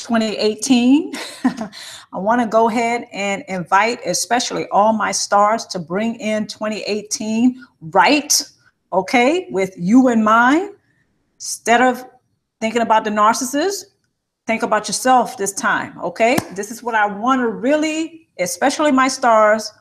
2018. I want to go ahead and invite especially all my stars to bring in 2018 right, okay, with you in mind. Instead of thinking about the narcissist, think about yourself this time, okay? This is what I want to really, especially my stars,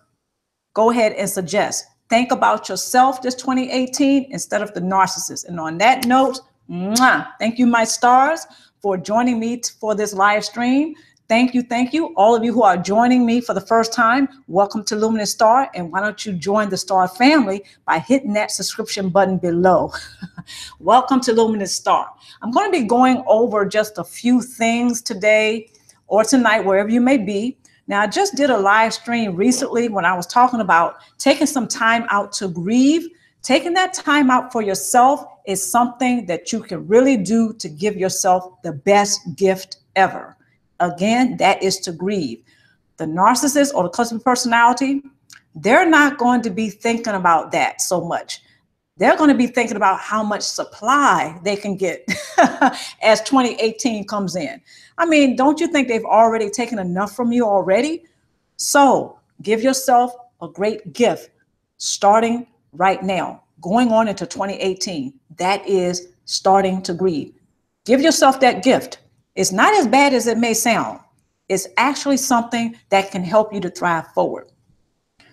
go ahead and suggest. Think about yourself this 2018 instead of the narcissist. And on that note, mwah, thank you, my stars, for joining me for this live stream. Thank you. All of you who are joining me for the first time, welcome to Luminousz Ztar. And why don't you join the Star family by hitting that subscription button below. Welcome to Luminousz Ztar. I'm going to be going over just a few things today or tonight, wherever you may be. Now, I just did a live stream recently when I was talking about taking some time out to grieve. Taking that time out for yourself is something that you can really do to give yourself the best gift ever. Again, that is to grieve. The narcissist or the cluster personality, they're not going to be thinking about that so much. They're going to be thinking about how much supply they can get as 2018 comes in. I mean, don't you think they've already taken enough from you already? So give yourself a great gift starting right now, going on into 2018. That is starting to grieve. Give yourself that gift. It's not as bad as it may sound. It's actually something that can help you to thrive forward.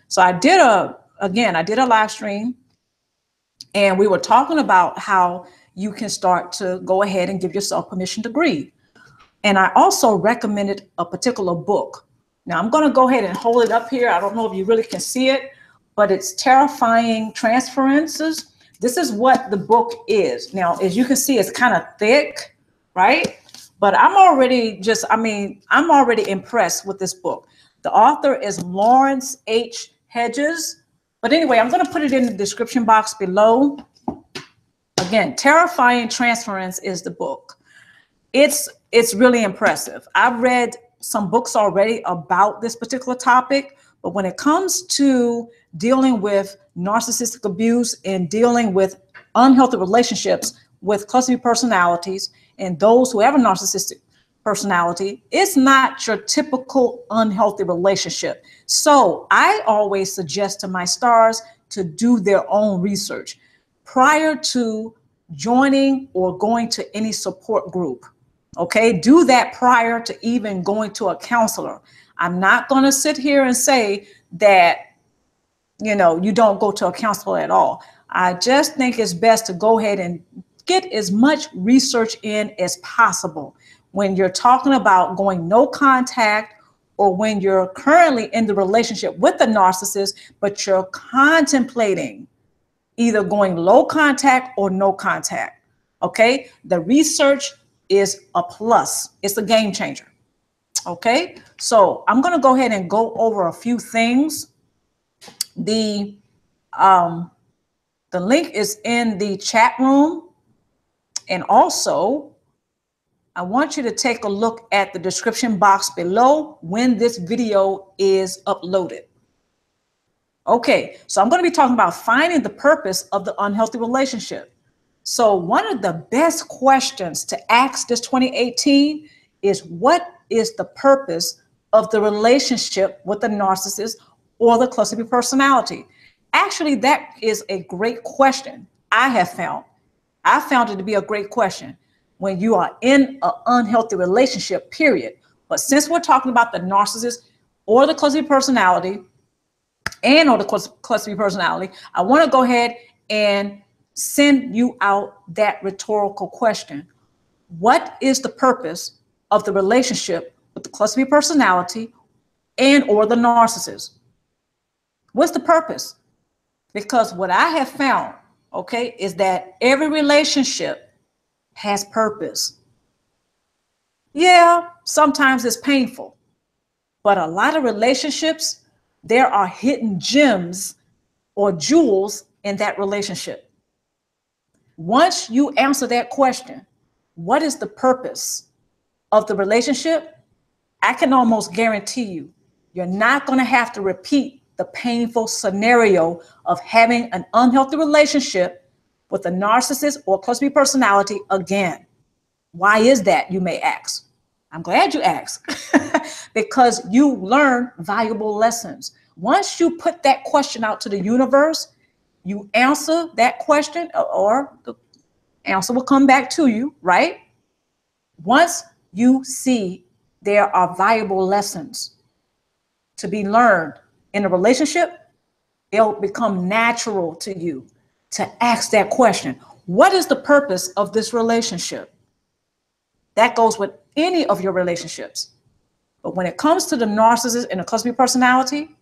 So I did a live stream, and we were talking about how you can start to go ahead and give yourself permission to grieve. And I also recommended a particular book. Now I'm going to go ahead and hold it up here. I don't know if you really can see it, but it's Terrifying Transferences. This is what the book is. Now, as you can see, it's kind of thick, right? But I'm already impressed with this book. The author is Lawrence H. Hedges. But anyway, I'm going to put it in the description box below. Again, Terrifying Transference is the book. It's really impressive. I've read some books already about this particular topic, but when it comes to dealing with narcissistic abuse and dealing with unhealthy relationships with cluster personalities and those who have a narcissistic personality, it's not your typical unhealthy relationship. So I always suggest to my stars to do their own research prior to joining or going to any support group. Okay, do that prior to even going to a counselor. I'm not going to sit here and say that, you don't go to a counselor at all. I just think it's best to go ahead and get as much research in as possible when you're talking about going no contact, or when you're currently in the relationship with the narcissist, but you're contemplating either going low contact or no contact. Okay, the research is a plus. It's a game changer. Okay, so I'm going to go ahead and go over a few things. The link is in the chat room. And also, I want you to take a look at the description box below when this video is uploaded. Okay, so I'm going to be talking about finding the purpose of the unhealthy relationship. So one of the best questions to ask this 2018 is, what is the purpose of the relationship with the narcissist or the cluster B personality? Actually, that is a great question. I found it to be a great question when you are in an unhealthy relationship, period. But since we're talking about the narcissist or the cluster B personality or the cluster B personality, I want to go ahead and send you out that rhetorical question. What is the purpose of the relationship with the cluster B personality or the narcissist? What's the purpose? Because what I have found, okay, is that every relationship has purpose. Yeah, sometimes it's painful, but a lot of relationships, there are hidden gems or jewels in that relationship. Once you answer that question, what is the purpose of the relationship? I can almost guarantee you're not going to have to repeat the painful scenario of having an unhealthy relationship with a narcissist or cluster B personality again. Why is that, you may ask? I'm glad you asked because you learn valuable lessons. Once you put that question out to the universe, you answer that question or the answer will come back to you, right? Once you see there are valuable lessons to be learned in a relationship, it'll become natural to you to ask that question. What is the purpose of this relationship? That goes with any of your relationships. But when it comes to the narcissist and the cluster B personality,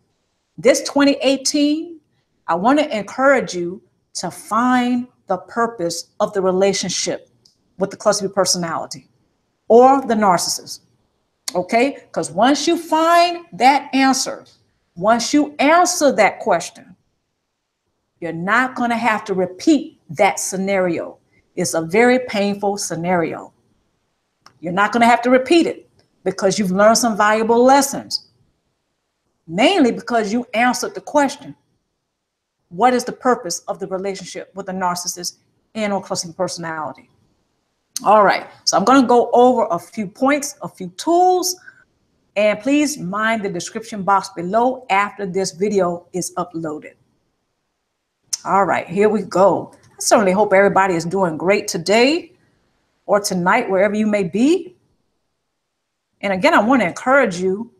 this 2018, I want to encourage you to find the purpose of the relationship with the cluster B personality or the narcissist. Okay? Because once you find that answer, once you answer that question, you're not going to have to repeat that scenario. It's a very painful scenario. You're not going to have to repeat it because you've learned some valuable lessons. Mainly because you answered the question, what is the purpose of the relationship with a narcissist and or cluster B personality? All right, so I'm going to go over a few points, a few tools, and please mind the description box below after this video is uploaded. All right, here we go. I certainly hope everybody is doing great today or tonight, wherever you may be. And again, I want to encourage you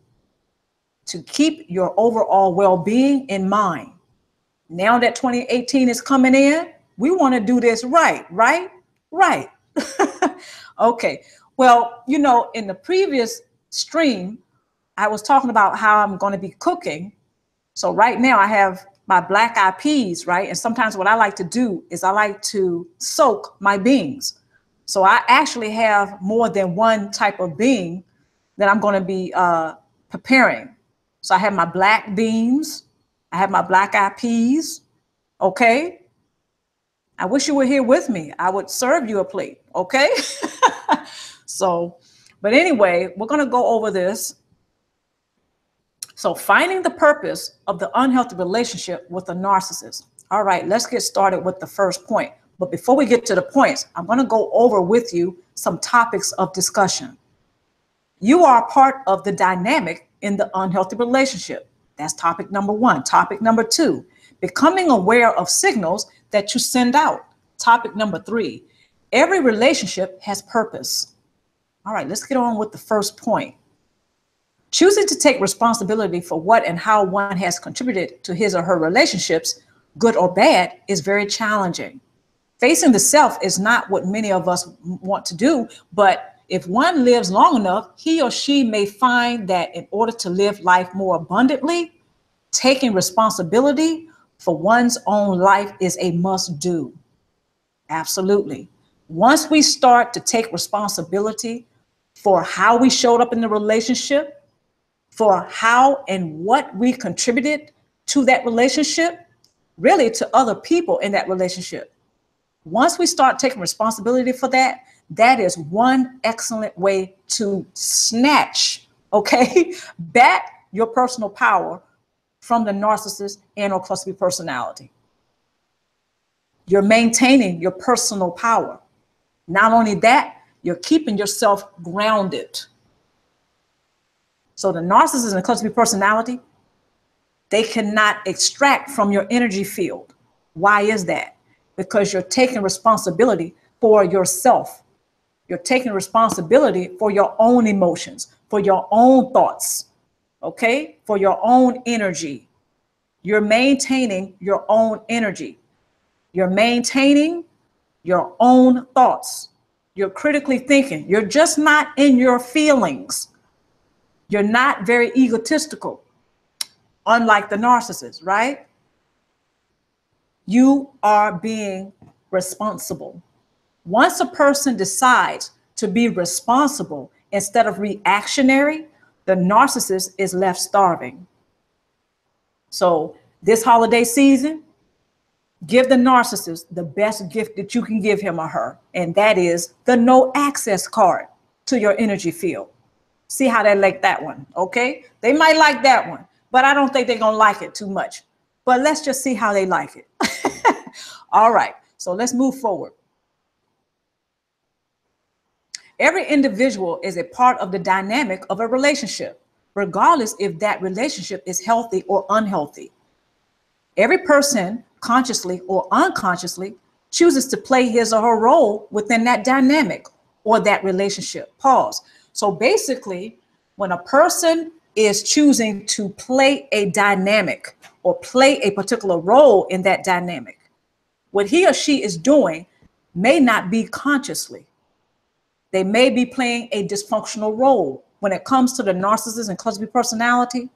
to keep your overall well-being in mind. Now that 2018 is coming in, we want to do this right. Okay. Well, you know, in the previous stream, I was talking about how I'm going to be cooking. So right now I have my black eyed peas, right? And sometimes what I like to do is I like to soak my beans. So I actually have more than one type of bean that I'm going to be preparing. So I have my black beans. I have my black eyed peas. Okay. I wish you were here with me. I would serve you a plate. Okay. So, but anyway, we're going to go over this. So finding the purpose of the unhealthy relationship with a narcissist. All right, let's get started with the first point. But before we get to the points, I'm going to go over with you some topics of discussion. You are part of the dynamic in the unhealthy relationship. That's topic number one. Topic number two, becoming aware of signals that you send out. Topic number three, every relationship has purpose. All right, let's get on with the first point. Choosing to take responsibility for what and how one has contributed to his or her relationships, good or bad, is very challenging. Facing the self is not what many of us want to do, but if one lives long enough, he or she may find that in order to live life more abundantly, taking responsibility for one's own life is a must-do. Absolutely. Once we start to take responsibility for how we showed up in the relationship, for how and what we contributed to that relationship, really to other people in that relationship. Once we start taking responsibility for that, that is one excellent way to snatch, okay, back your personal power from the narcissist and or cluster B personality. You're maintaining your personal power. Not only that, you're keeping yourself grounded. So the narcissist and cluster B personality, they cannot extract from your energy field. Why is that? Because you're taking responsibility for yourself. You're taking responsibility for your own emotions, for your own thoughts, okay? For your own energy. You're maintaining your own energy. You're maintaining your own thoughts. You're critically thinking. You're just not in your feelings. You're not very egotistical, unlike the narcissist, right? You are being responsible. Once a person decides to be responsible instead of reactionary, the narcissist is left starving. So this holiday season, give the narcissist the best gift that you can give him or her, and that is the no access card to your energy field. See how they like that one, okay? They might like that one, but I don't think they're gonna like it too much. But let's just see how they like it. All right, so let's move forward. Every individual is a part of the dynamic of a relationship, regardless if that relationship is healthy or unhealthy. Every person, consciously or unconsciously, chooses to play his or her role within that dynamic or that relationship. Pause. So basically, when a person is choosing to play a dynamic or play a particular role in that dynamic, what he or she is doing may not be consciously. They may be playing a dysfunctional role. When it comes to the narcissist and cluster B personality,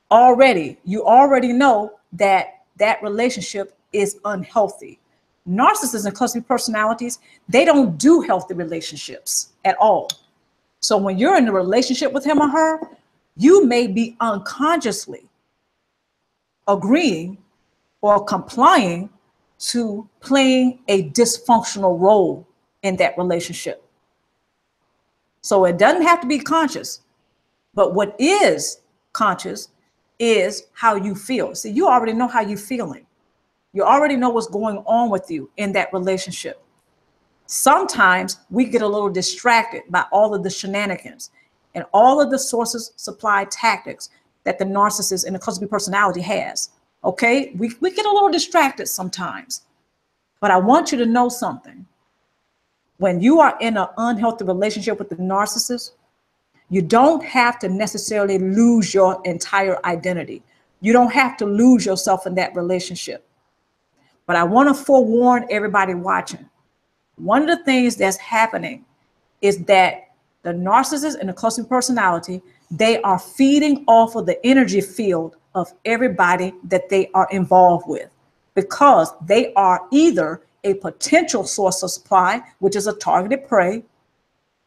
you already know that that relationship is unhealthy. Narcissists and cluster B personalities, they don't do healthy relationships at all. So when you're in a relationship with him or her, you may be unconsciously agreeing or complying to playing a dysfunctional role in that relationship. So it doesn't have to be conscious, but what is conscious is how you feel. See, you already know how you're feeling. You already know what's going on with you in that relationship. Sometimes we get a little distracted by all of the shenanigans and all of the sources, supply tactics that the narcissist and the cluster B personality has. Okay, we get a little distracted sometimes, but I want you to know something. When you are in an unhealthy relationship with the narcissist, you don't have to necessarily lose your entire identity. You don't have to lose yourself in that relationship. But I want to forewarn everybody watching. One of the things that's happening is that the narcissist and the cluster B personality, they are feeding off of the energy field of everybody that they are involved with, because they are either a potential source of supply, which is a targeted prey,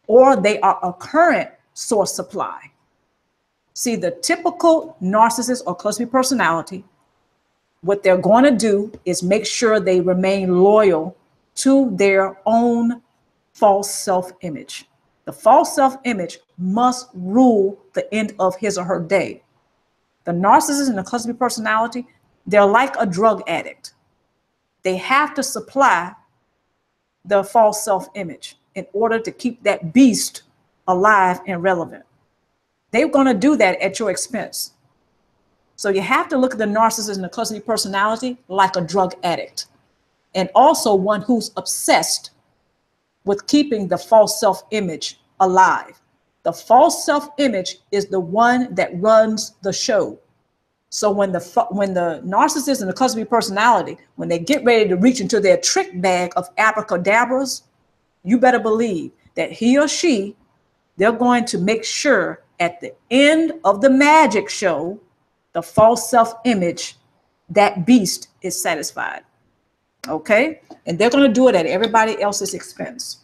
or they are a current source supply. See, the typical narcissist or cluster B personality, what they're going to do is make sure they remain loyal to their own false self-image. The false self-image must rule the end of his or her day. The narcissist and the cluster B personality, they're like a drug addict. They have to supply the false self-image in order to keep that beast alive and relevant. They're going to do that at your expense. So you have to look at the narcissist and the cluster B personality like a drug addict, and also one who's obsessed with keeping the false self-image alive. The false self-image is the one that runs the show. So when the narcissist and the cluster B personality, when they get ready to reach into their trick bag of abracadabras, you better believe that he or she, they're going to make sure at the end of the magic show, the false self-image, that beast is satisfied. Okay? And they're going to do it at everybody else's expense.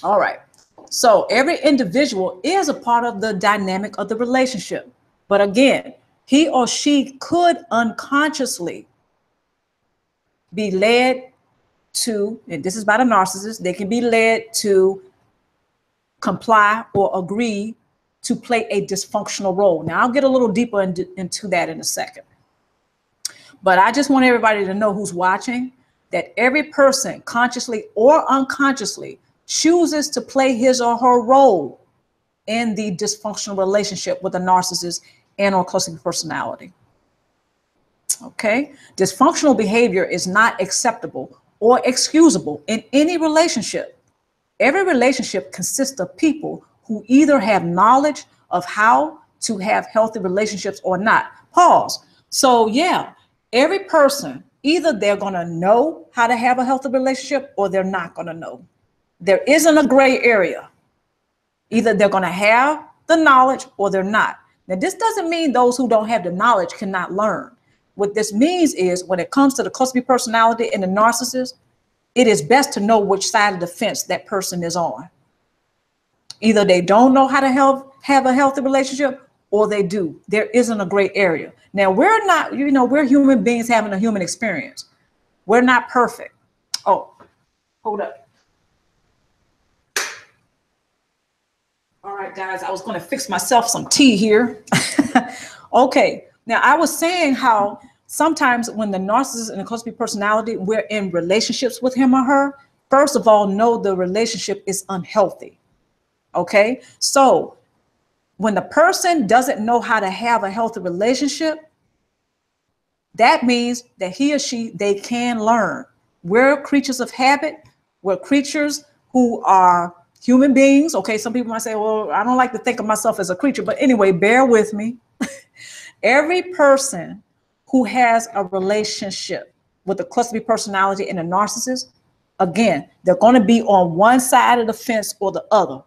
All right. So every individual is a part of the dynamic of the relationship. But again, he or she could unconsciously be led to, and this is by the narcissist, they can be led to comply or agree to play a dysfunctional role. Now, I'll get a little deeper into that in a second. But I just want everybody to know who's watching that every person, consciously or unconsciously, chooses to play his or her role in the dysfunctional relationship with a narcissist and or cluster B personality. Okay? Dysfunctional behavior is not acceptable or excusable in any relationship. Every relationship consists of people who either have knowledge of how to have healthy relationships or not. Pause. So yeah, every person, either they're going to know how to have a healthy relationship or they're not going to know. There isn't a gray area. Either they're going to have the knowledge or they're not. Now, this doesn't mean those who don't have the knowledge cannot learn. What this means is when it comes to the cluster B personality and the narcissist, it is best to know which side of the fence that person is on. Either they don't know how to have a healthy relationship or they do. There isn't a gray area. Now, we're not, we're human beings having a human experience. We're not perfect. Oh, hold up. All right, guys, I was going to fix myself some tea here. Okay. Now, I was saying how sometimes when the narcissist and the cluster B personality, we're in relationships with him or her, first of all, know the relationship is unhealthy. Okay. So when the person doesn't know how to have a healthy relationship, that means that he or she, they can learn. We're creatures of habit. We're creatures who are human beings. Okay. Some people might say, well, I don't like to think of myself as a creature, but anyway, bear with me. Every person who has a relationship with a cluster B personality and a narcissist, again, they're going to be on one side of the fence or the other.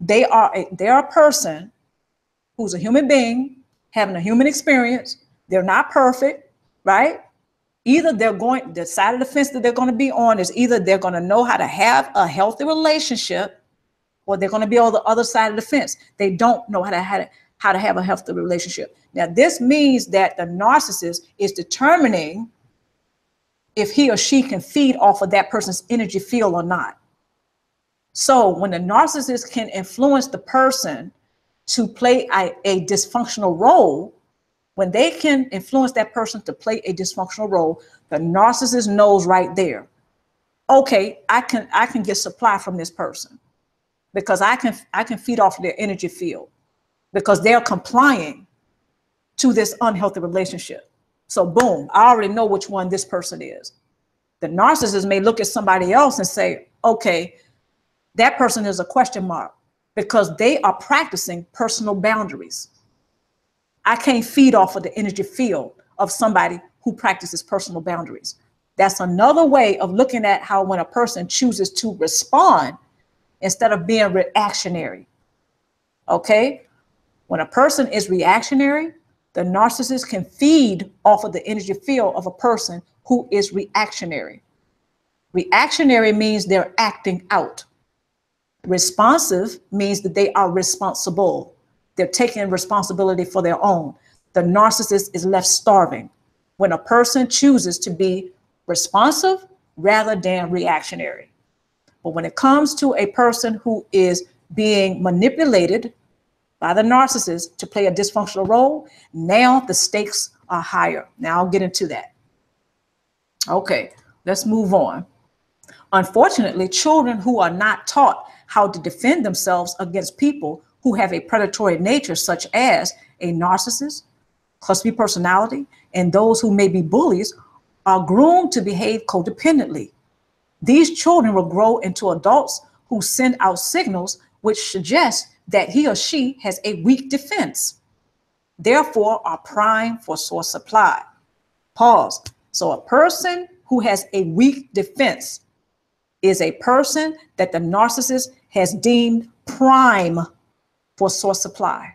They're a person who's a human being having a human experience. They're not perfect, right? Either the side of the fence that they're going to be on is either they're going to know how to have a healthy relationship, or they're going to be on the other side of the fence. They don't know how to have a healthy relationship. Now, this means that the narcissist is determining if he or she can feed off of that person's energy field or not. So when the narcissist can influence the person to play a dysfunctional role, when they can influence that person to play a dysfunctional role, the narcissist knows right there, okay, I can get supply from this person because I can feed off their energy field because they're complying to this unhealthy relationship. So boom, I already know which one this person is. The narcissist may look at somebody else and say, okay, that person is a question mark because they are practicing personal boundaries. I can't feed off of the energy field of somebody who practices personal boundaries. That's another way of looking at how when a person chooses to respond instead of being reactionary. Okay? When a person is reactionary, the narcissist can feed off of the energy field of a person who is reactionary. Reactionary means they're acting out. Responsive means that they are responsible. They're taking responsibility for their own. The narcissist is left starving when a person chooses to be responsive rather than reactionary. But when it comes to a person who is being manipulated by the narcissist to play a dysfunctional role, now the stakes are higher. Now I'll get into that. Okay, let's move on. Unfortunately, children who are not taught how to defend themselves against people who have a predatory nature, such as a narcissist, cluster B personality, and those who may be bullies, are groomed to behave codependently. These children will grow into adults who send out signals which suggest that he or she has a weak defense, therefore are primed for source supply. Pause. So a person who has a weak defense is a person that the narcissist has deemed prime for source supply.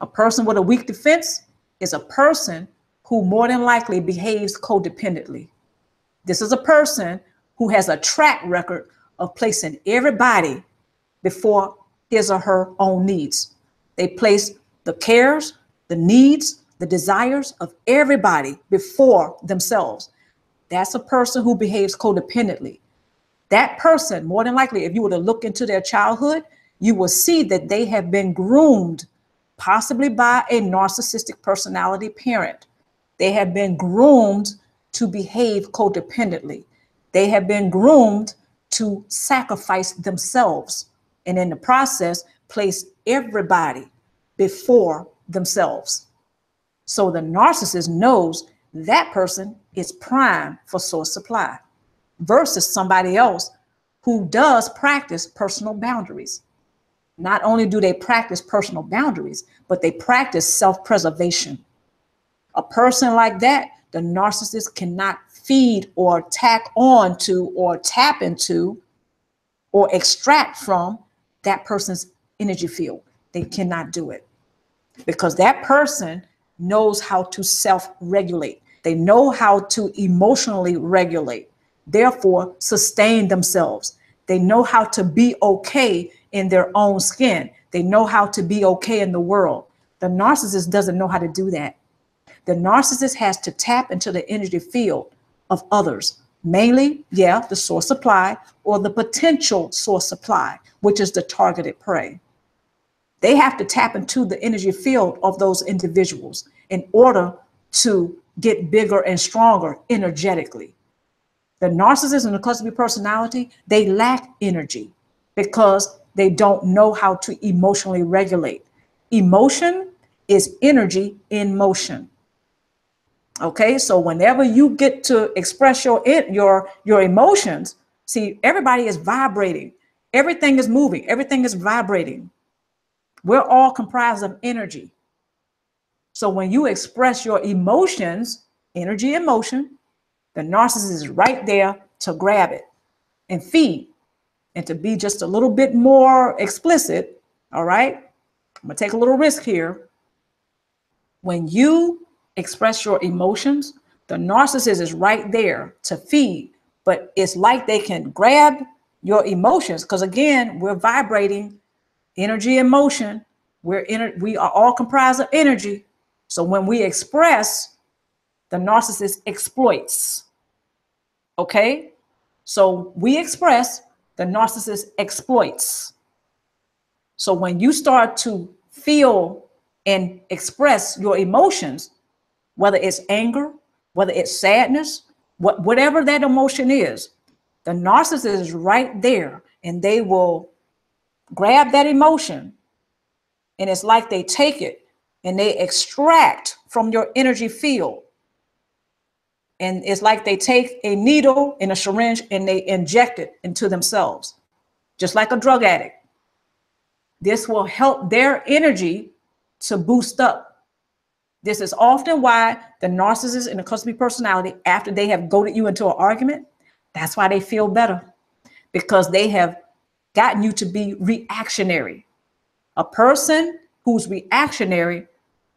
A person with a weak defense is a person who more than likely behaves codependently. This is a person who has a track record of placing everybody before his or her own needs. They place the cares, the needs, the desires of everybody before themselves. That's a person who behaves codependently. That person, more than likely, if you were to look into their childhood, you will see that they have been groomed, possibly by a narcissistic personality parent. They have been groomed to behave codependently. They have been groomed to sacrifice themselves, and in the process, place everybody before themselves. So the narcissist knows that person is prime for source supply versus somebody else who does practice personal boundaries. Not only do they practice personal boundaries, but they practice self-preservation. A person like that, the narcissist cannot feed or tack on to or tap into or extract from that person's energy field. They cannot do it because that person knows how to self-regulate. They know how to emotionally regulate, therefore sustain themselves. They know how to be okay in their own skin. They know how to be okay in the world. The narcissist doesn't know how to do that. The narcissist has to tap into the energy field of others, mainly, the source supply or the potential source supply, which is the targeted prey. They have to tap into the energy field of those individuals in order to get bigger and stronger energetically. The narcissist and the cluster B personality, they lack energy because they don't know how to emotionally regulate. Emotion is energy in motion. Okay, so whenever you get to express your emotions, see, everybody is vibrating. Everything is moving. Everything is vibrating. We're all comprised of energy. So when you express your emotions, energy and motion, the narcissist is right there to grab it and feed. And to be just a little bit more explicit, all right, I'm gonna take a little risk here. When you express your emotions, the narcissist is right there to feed, but it's like they can grab your emotions because, again, we're vibrating energy and motion. We are all comprised of energy. So when we express, the narcissist exploits. Okay, so we express, the narcissist exploits. So when you start to feel and express your emotions, whether it's anger, whether it's sadness, whatever that emotion is, the narcissist is right there and they will grab that emotion. And it's like they take it and they extract from your energy field. And it's like they take a needle and a syringe and they inject it into themselves, just like a drug addict. This will help their energy to boost up. This is often why the narcissist and the cluster B personality, after they have goaded you into an argument, that's why they feel better, because they have gotten you to be reactionary. A person who's reactionary,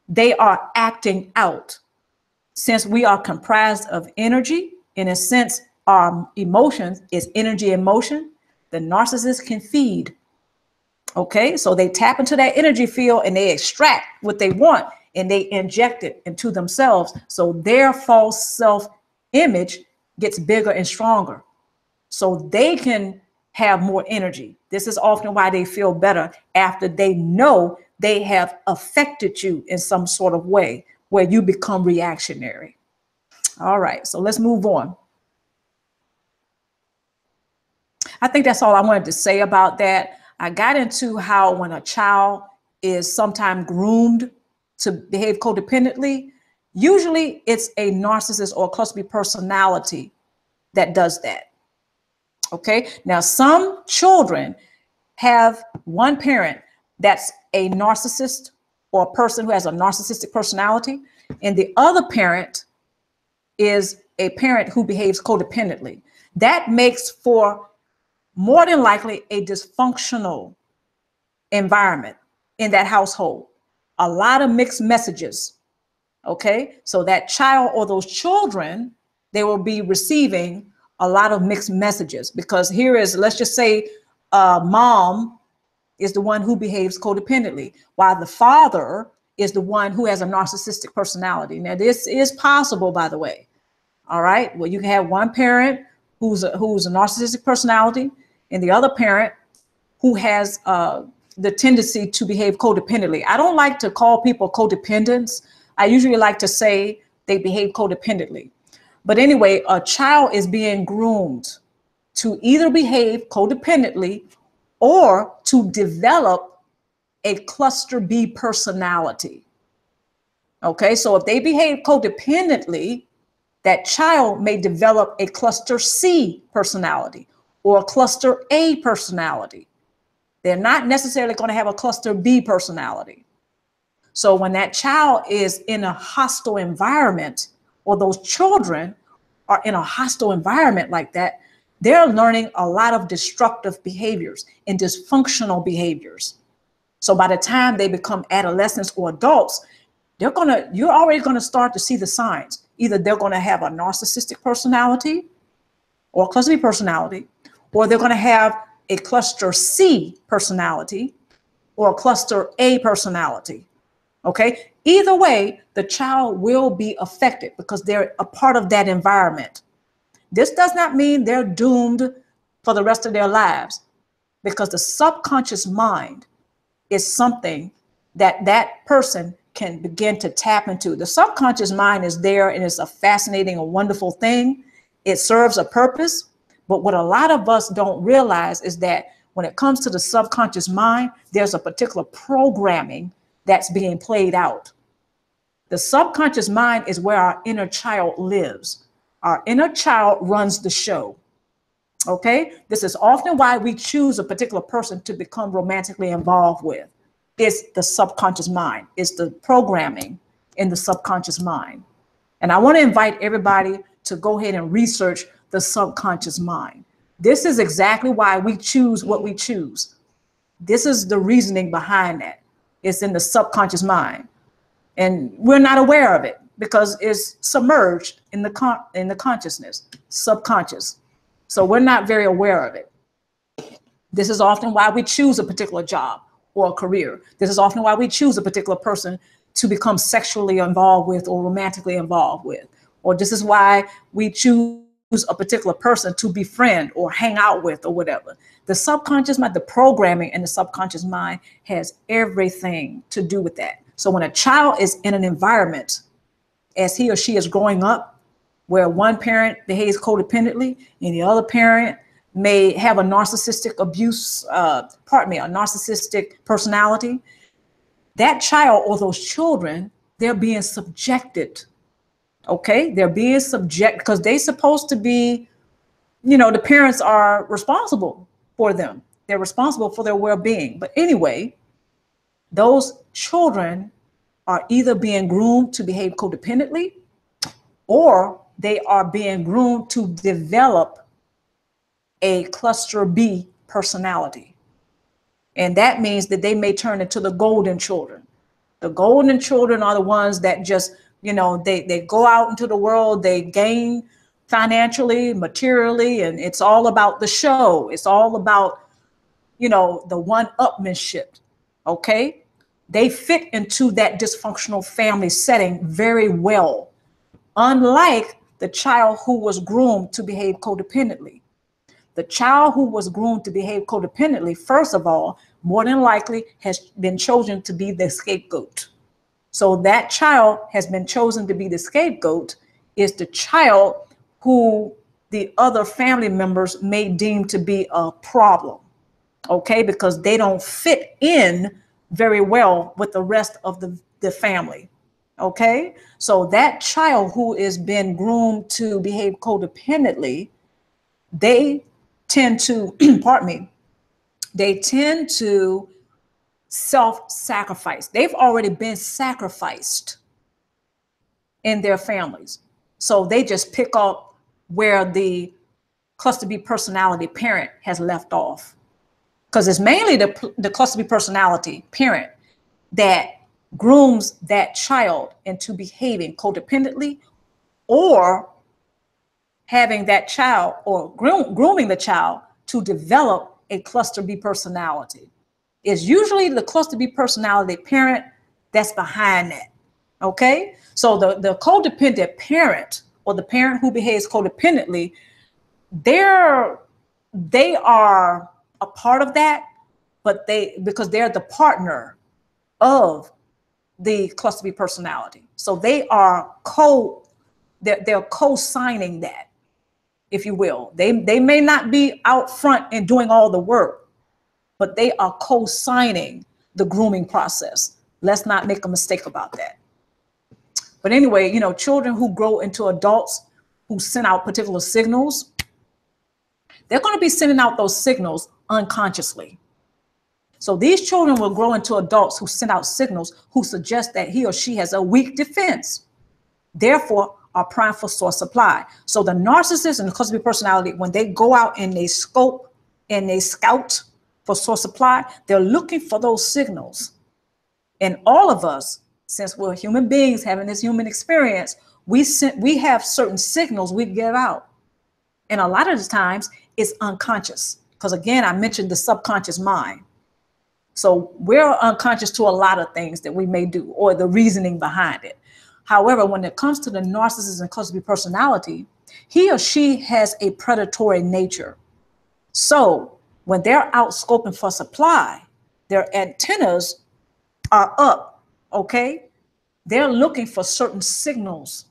they are acting out. Since we are comprised of energy, in a sense, our emotions is energy and motion, the narcissist can feed. Okay, so they tap into that energy field and they extract what they want and they inject it into themselves. So their false self-image gets bigger and stronger. So they can have more energy. This is often why they feel better after they know they have affected you in some sort of way where you become reactionary. All right, so let's move on. I think that's all I wanted to say about that. I got into how when a child is sometimes groomed to behave codependently, usually it's a narcissist or a cluster B personality that does that. Okay, now some children have one parent that's a narcissist or a person who has a narcissistic personality, and the other parent is a parent who behaves codependently. That makes for more than likely a dysfunctional environment in that household. A lot of mixed messages. Okay, so that child or those children, they will be receiving a lot of mixed messages, because here is, let's just say, mom is the one who behaves codependently, while the father is the one who has a narcissistic personality. Now, this is possible, by the way. All right, well, you can have one parent who's a narcissistic personality, and the other parent who has the tendency to behave codependently. I don't like to call people codependents. I usually like to say they behave codependently. But anyway, a child is being groomed to either behave codependently or to develop a cluster B personality. Okay, so if they behave codependently, that child may develop a cluster C personality or a cluster A personality. They're not necessarily going to have a cluster B personality. So when that child is in a hostile environment, or those children are in a hostile environment like that, they're learning a lot of destructive behaviors and dysfunctional behaviors. So by the time they become adolescents or adults, you're already going to start to see the signs. Either they're going to have a narcissistic personality or a cluster B personality, or they're going to have a cluster C personality or a cluster A personality. Okay, either way, the child will be affected because they're a part of that environment. This does not mean they're doomed for the rest of their lives, because the subconscious mind is something that that person can begin to tap into. The subconscious mind is there, and it's a fascinating and wonderful thing. It serves a purpose. But what a lot of us don't realize is that when it comes to the subconscious mind, there's a particular programming that's being played out. The subconscious mind is where our inner child lives. Our inner child runs the show. Okay? This is often why we choose a particular person to become romantically involved with. It's the subconscious mind. It's the programming in the subconscious mind. And I want to invite everybody to go ahead and research the subconscious mind. This is exactly why we choose what we choose. This is the reasoning behind that. It's in the subconscious mind. And we're not aware of it because it's submerged in the consciousness, subconscious. So we're not very aware of it. This is often why we choose a particular job or a career. This is often why we choose a particular person to become sexually involved with or romantically involved with. Or this is why we choose a particular person to befriend or hang out with or whatever. The subconscious mind, the programming in the subconscious mind has everything to do with that. So when a child is in an environment as he or she is growing up, where one parent behaves codependently and the other parent may have a narcissistic a narcissistic personality, that child or those children, they're being subjected. Okay, they're being subject because they're supposed to be, the parents are responsible for them. They're responsible for their well-being. But anyway, those children are either being groomed to behave codependently, or they are being groomed to develop a cluster B personality. And that means that they may turn into the golden children. The golden children are the ones that just, they go out into the world, they gain financially, materially, and it's all about the show. It's all about, the one-upmanship. Okay? They fit into that dysfunctional family setting very well, unlike the child who was groomed to behave codependently. The child who was groomed to behave codependently, first of all, more than likely has been chosen to be the scapegoat. So that child has been chosen to be the scapegoat is the child who the other family members may deem to be a problem, okay? Because they don't fit in very well with the rest of the family, okay? So that child who has been groomed to behave codependently, they tend to, pardon me, they tend to self-sacrifice. They've already been sacrificed in their families. So they just pick up where the cluster B personality parent has left off. Because it's mainly the cluster B personality parent that grooms that child into behaving codependently, or having that child or grooming the child to develop a cluster B personality. It's usually the cluster B personality parent that's behind that. Okay, so the codependent parent or the parent who behaves codependently, they are a part of that, but because they're the partner of the cluster B personality. So they are they're co-signing that, if you will. They may not be out front and doing all the work, but they are co-signing the grooming process. Let's not make a mistake about that. But anyway, children who grow into adults who send out particular signals, they're going to be sending out those signals unconsciously. So these children will grow into adults who send out signals who suggest that he or she has a weak defense, therefore are prime for source supply. So the narcissist and the cluster B personality, when they go out and they scope and they scout for source supply, they're looking for those signals. And all of us, since we're human beings having this human experience, we have certain signals we give out. And a lot of the times it's unconscious. Because again, I mentioned the subconscious mind. So we're unconscious to a lot of things that we may do, or the reasoning behind it. However, when it comes to the narcissist and cluster B personality, he or she has a predatory nature. So when they're out scoping for supply, their antennas are up, okay? They're looking for certain signals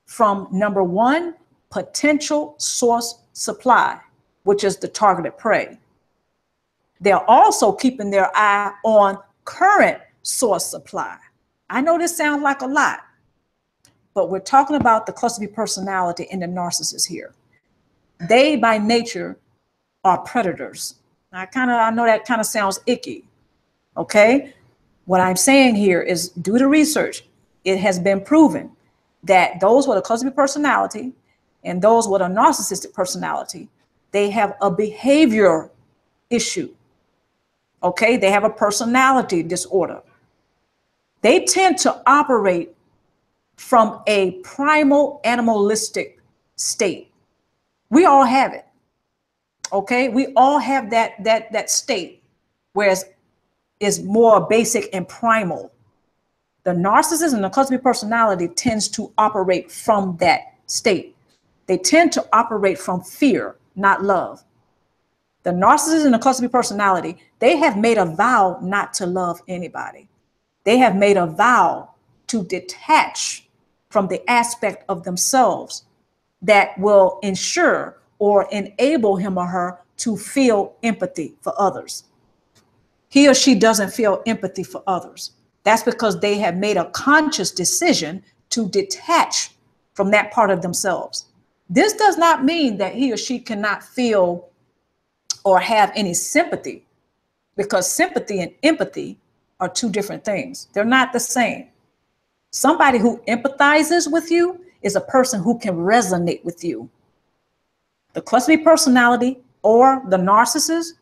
from, number one, potential source supply, which is the targeted prey. They're also keeping their eye on current source supply. I know this sounds like a lot, but we're talking about the cluster B personality and the narcissist here. They by nature are predators. I know that kind of sounds icky. Okay. What I'm saying here is, due to research, it has been proven that those with a cluster B personality and those with a narcissistic personality, they have a behavior issue. Okay. They have a personality disorder. They tend to operate from a primal animalistic state. We all have it. Okay. We all have that state, whereas is more basic and primal. The narcissist and the cluster B personality tends to operate from that state. They tend to operate from fear, not love. The narcissist and the cluster B personality, they have made a vow not to love anybody. They have made a vow to detach from the aspect of themselves that will ensure or enable him or her to feel empathy for others. He or she doesn't feel empathy for others. That's because they have made a conscious decision to detach from that part of themselves. This does not mean that he or she cannot feel or have any sympathy, because sympathy and empathy are two different things. They're not the same. Somebody who empathizes with you is a person who can resonate with you. The cluster B personality or the narcissist,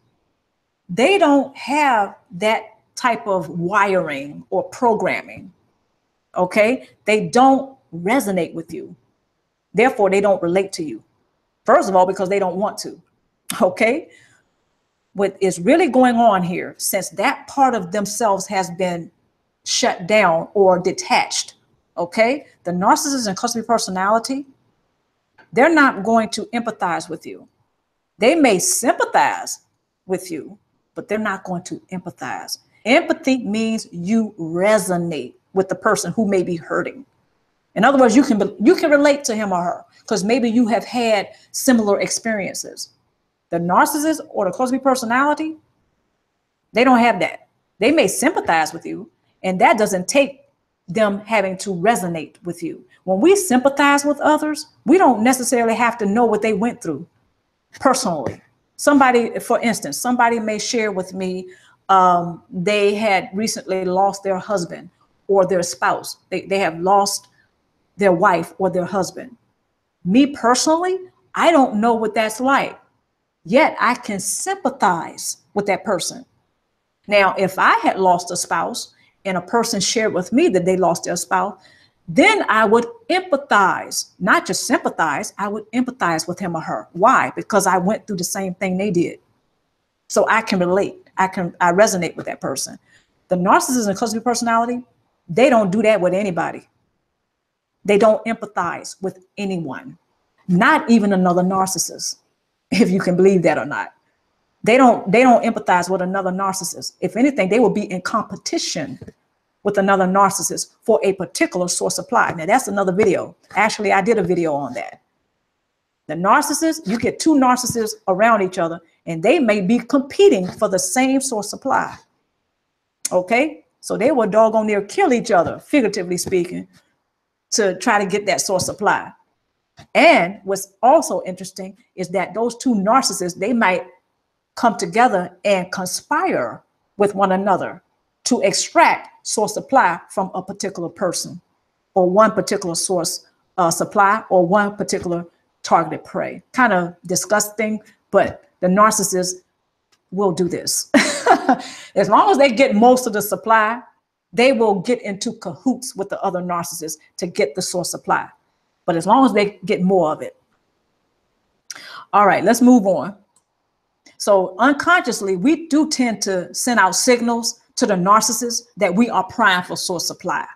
they don't have that type of wiring or programming. Okay. They don't resonate with you. Therefore, they don't relate to you. First of all, because they don't want to. Okay. What is really going on here, since that part of themselves has been shut down or detached. Okay. The narcissist and cluster B personality, they're not going to empathize with you. They may sympathize with you, but they're not going to empathize. Empathy means you resonate with the person who may be hurting. In other words, you can relate to him or her because maybe you have had similar experiences. The narcissist or the cluster B personality, they don't have that. They may sympathize with you, and that doesn't take them having to resonate with you. When we sympathize with others, we don't necessarily have to know what they went through personally. Somebody, for instance, somebody may share with me they had recently lost their husband or their spouse. They have lost their wife or their husband. Me personally, I don't know what that's like, yet I can sympathize with that person. Now, if I had lost a spouse and a person shared with me that they lost their spouse, then I would empathize, not just sympathize. I would empathize with him or her. Why? Because I went through the same thing they did. So I can relate. I resonate with that person. The narcissist and cluster B personality, they don't do that with anybody. They don't empathize with anyone, not even another narcissist, if you can believe that or not. They don't empathize with another narcissist. If anything, they will be in competition with another narcissist for a particular source supply. Now that's another video. Actually, I did a video on that. The narcissist, you get two narcissists around each other and they may be competing for the same source supply. Okay. So they will doggone near kill each other, figuratively speaking, to try to get that source supply. And what's also interesting is that those two narcissists, they might come together and conspire with one another to extract source supply from a particular person or one particular source supply or one particular targeted prey. Kind of disgusting, but the narcissist will do this. As long as they get most of the supply, they will get into cahoots with the other narcissists to get the source supply. But as long as they get more of it. All right, let's move on. So unconsciously, we do tend to send out signals to the narcissist that we are primed for source supply.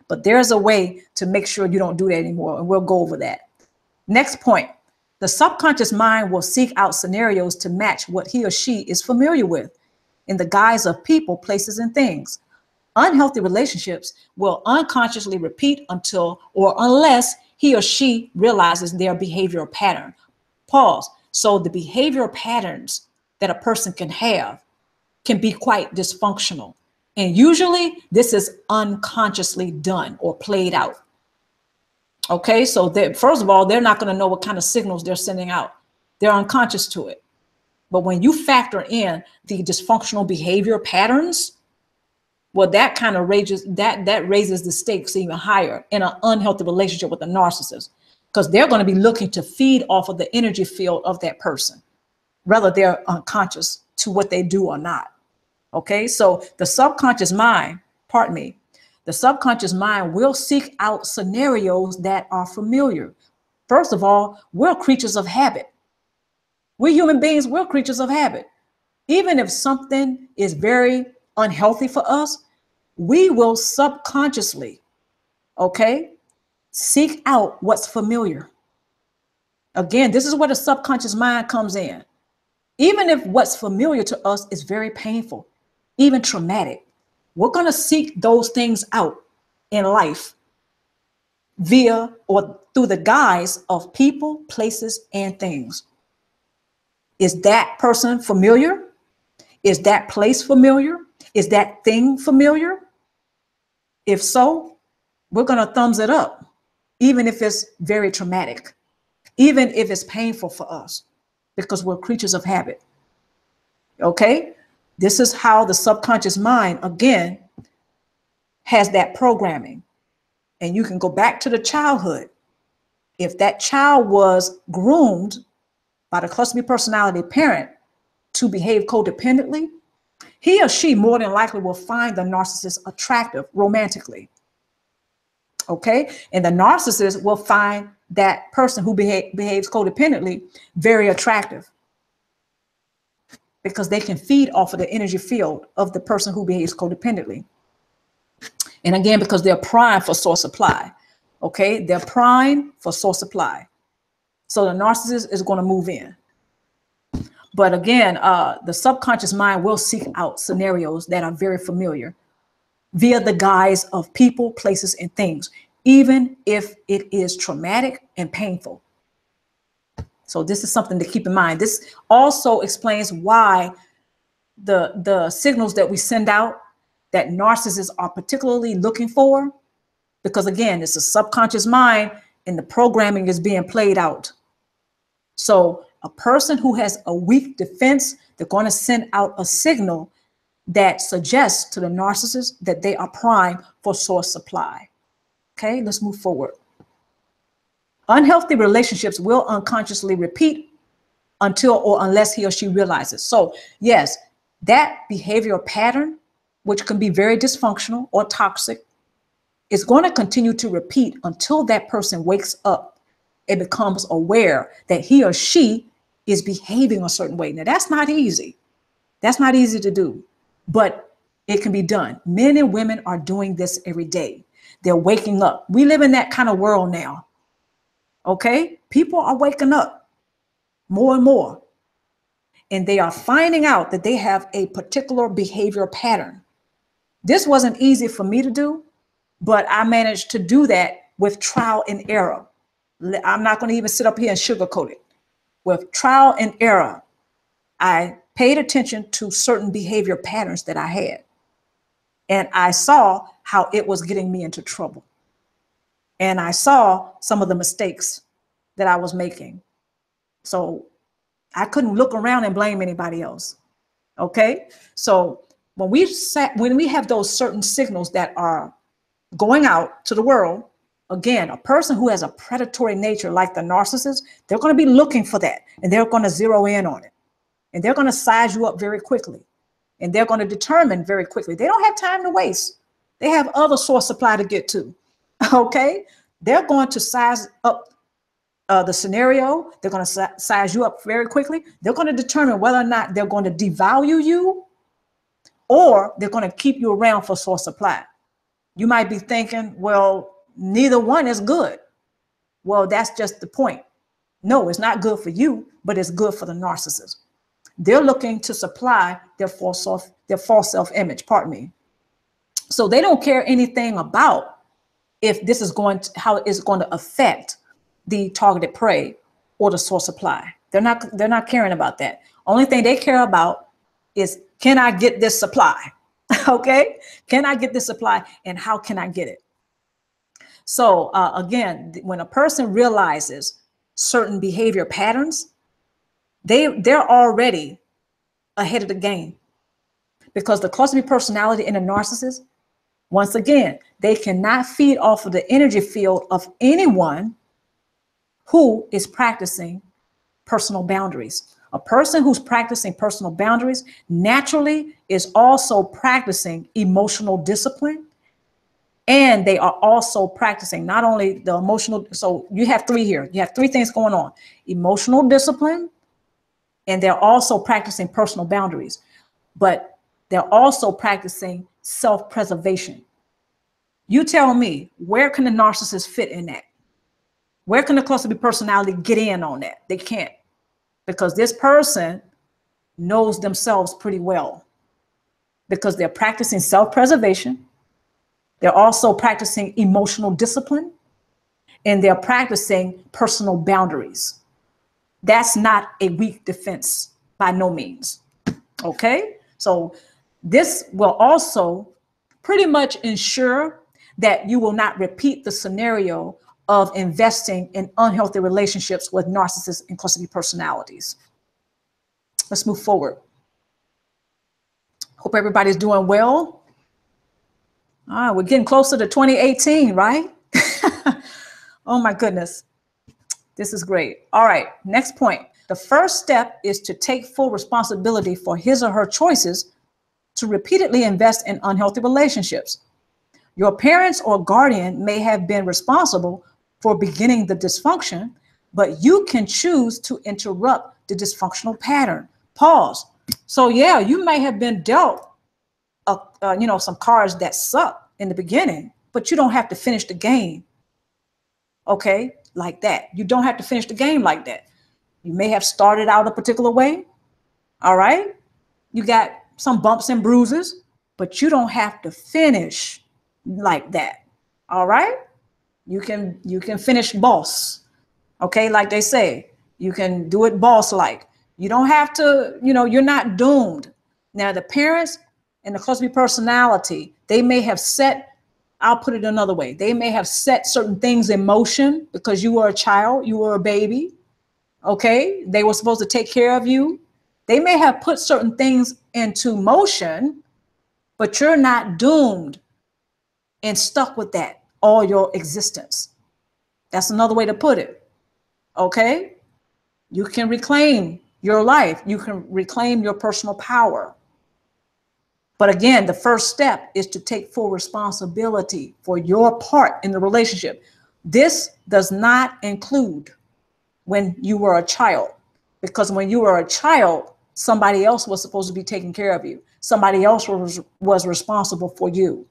But there's a way to make sure you don't do that anymore, and we'll go over that. Next point, the subconscious mind will seek out scenarios to match what he or she is familiar with in the guise of people, places, and things. Unhealthy relationships will unconsciously repeat until or unless he or she realizes their behavioral pattern. Pause. So the behavioral patterns that a person can have can be quite dysfunctional. And usually this is unconsciously done or played out. Okay, so first of all, they're not going to know what kind of signals they're sending out. They're unconscious to it. But when you factor in the dysfunctional behavior patterns, well, that kind of raises the stakes even higher in an unhealthy relationship with a narcissist, because they're going to be looking to feed off of the energy field of that person, whether they're unconscious to what they do or not. Okay, so the subconscious mind, the subconscious mind will seek out scenarios that are familiar. First of all, we're creatures of habit. We human beings, we're creatures of habit. Even if something is very unhealthy for us, we will subconsciously, okay, seek out what's familiar. Again, this is where the subconscious mind comes in. Even if what's familiar to us is very painful, even traumatic, we're going to seek those things out in life via or through the guise of people, places, and things. Is that person familiar? Is that place familiar? Is that thing familiar? If so, we're going to thumbs it up, even if it's very traumatic, even if it's painful for us, because we're creatures of habit. Okay? This is how the subconscious mind, again, has that programming. And you can go back to the childhood. If that child was groomed by the cluster B personality parent to behave codependently, he or she more than likely will find the narcissist attractive romantically. Okay? And the narcissist will find that person who behaves codependently very attractive, because they can feed off of the energy field of the person who behaves codependently. And again, because they're primed for source supply. Okay? They're primed for source supply. So the narcissist is going to move in. But again, the subconscious mind will seek out scenarios that are very familiar via the guise of people, places, and things, even if it is traumatic and painful. So this is something to keep in mind. This also explains why the signals that we send out that narcissists are particularly looking for, because again, it's a subconscious mind and the programming is being played out. So a person who has a weak defense, they're going to send out a signal that suggests to the narcissist that they are primed for source supply. Okay, let's move forward. Unhealthy relationships will unconsciously repeat until or unless he or she realizes. So yes, that behavioral pattern, which can be very dysfunctional or toxic, is going to continue to repeat until that person wakes up and becomes aware that he or she is behaving a certain way. Now, that's not easy. That's not easy to do, but it can be done. Men and women are doing this every day. They're waking up. We live in that kind of world now. Okay? People are waking up more and more, and they are finding out that they have a particular behavioral pattern. This wasn't easy for me to do, but I managed to do that with trial and error. I'm not going to even sit up here and sugarcoat it. With trial and error, I paid attention to certain behavior patterns that I had, and I saw how it was getting me into trouble. And I saw some of the mistakes that I was making. So I couldn't look around and blame anybody else. Okay? So when we have those certain signals that are going out to the world, again, a person who has a predatory nature like the narcissist, they're going to be looking for that, and they're going to zero in on it, and they're going to size you up very quickly, and they're going to determine very quickly. They don't have time to waste. They have other source supply to get to. Okay? They're going to size up the scenario. They're going to size you up very quickly. They're going to determine whether or not they're going to devalue you or they're going to keep you around for source supply. You might be thinking, well, neither one is good. Well, that's just the point. No, it's not good for you, but it's good for the narcissist. They're looking to supply their false self-image, pardon me. So they don't care anything about if this is how it's going to affect the targeted prey or the source supply. They're not caring about that. Only thing they care about is, can I get this supply? Okay, can I get this supply, and how can I get it? So again, when a person realizes certain behavior patterns, they're already ahead of the game, because the cluster B personality and the narcissist, once again, they cannot feed off of the energy field of anyone who is practicing personal boundaries. A person who's practicing personal boundaries naturally is also practicing emotional discipline. And they are also practicing not only the emotional, so you have three here. You have three things going on: emotional discipline, and they're also practicing personal boundaries, but they're also practicing self-preservation. You tell me, where can the narcissist fit in that? Where can the cluster B personality get in on that? They can't, because this person knows themselves pretty well, because they're practicing self-preservation. They're also practicing emotional discipline, and they're practicing personal boundaries. That's not a weak defense by no means. Okay, so this will also pretty much ensure that you will not repeat the scenario of investing in unhealthy relationships with narcissists and cluster B personalities. Let's move forward. Hope everybody's doing well. We're getting closer to 2018, right? Oh my goodness. This is great. All right, next point. The first step is to take full responsibility for his or her choices to repeatedly invest in unhealthy relationships. Your parents or guardian may have been responsible for beginning the dysfunction, but you can choose to interrupt the dysfunctional pattern. Pause. So yeah, you may have been dealt some cards that suck in the beginning, but you don't have to finish the game. Okay, like that. You don't have to finish the game like that. You may have started out a particular way. All right, you got some bumps and bruises, but you don't have to finish like that. All right, you can finish boss. Okay, like they say, you can do it boss like. You don't have to, you're not doomed. Now the parents and the cluster B personality, they may have set, I'll put it another way, they may have set certain things in motion because you were a child, you were a baby. Okay, they were supposed to take care of you. They may have put certain things into motion, but you're not doomed and stuck with that all your existence. That's another way to put it. Okay, you can reclaim your life. You can reclaim your personal power. But again, the first step is to take full responsibility for your part in the relationship. This does not include when you were a child, because when you were a child, somebody else was supposed to be taking care of you. Somebody else was responsible for you.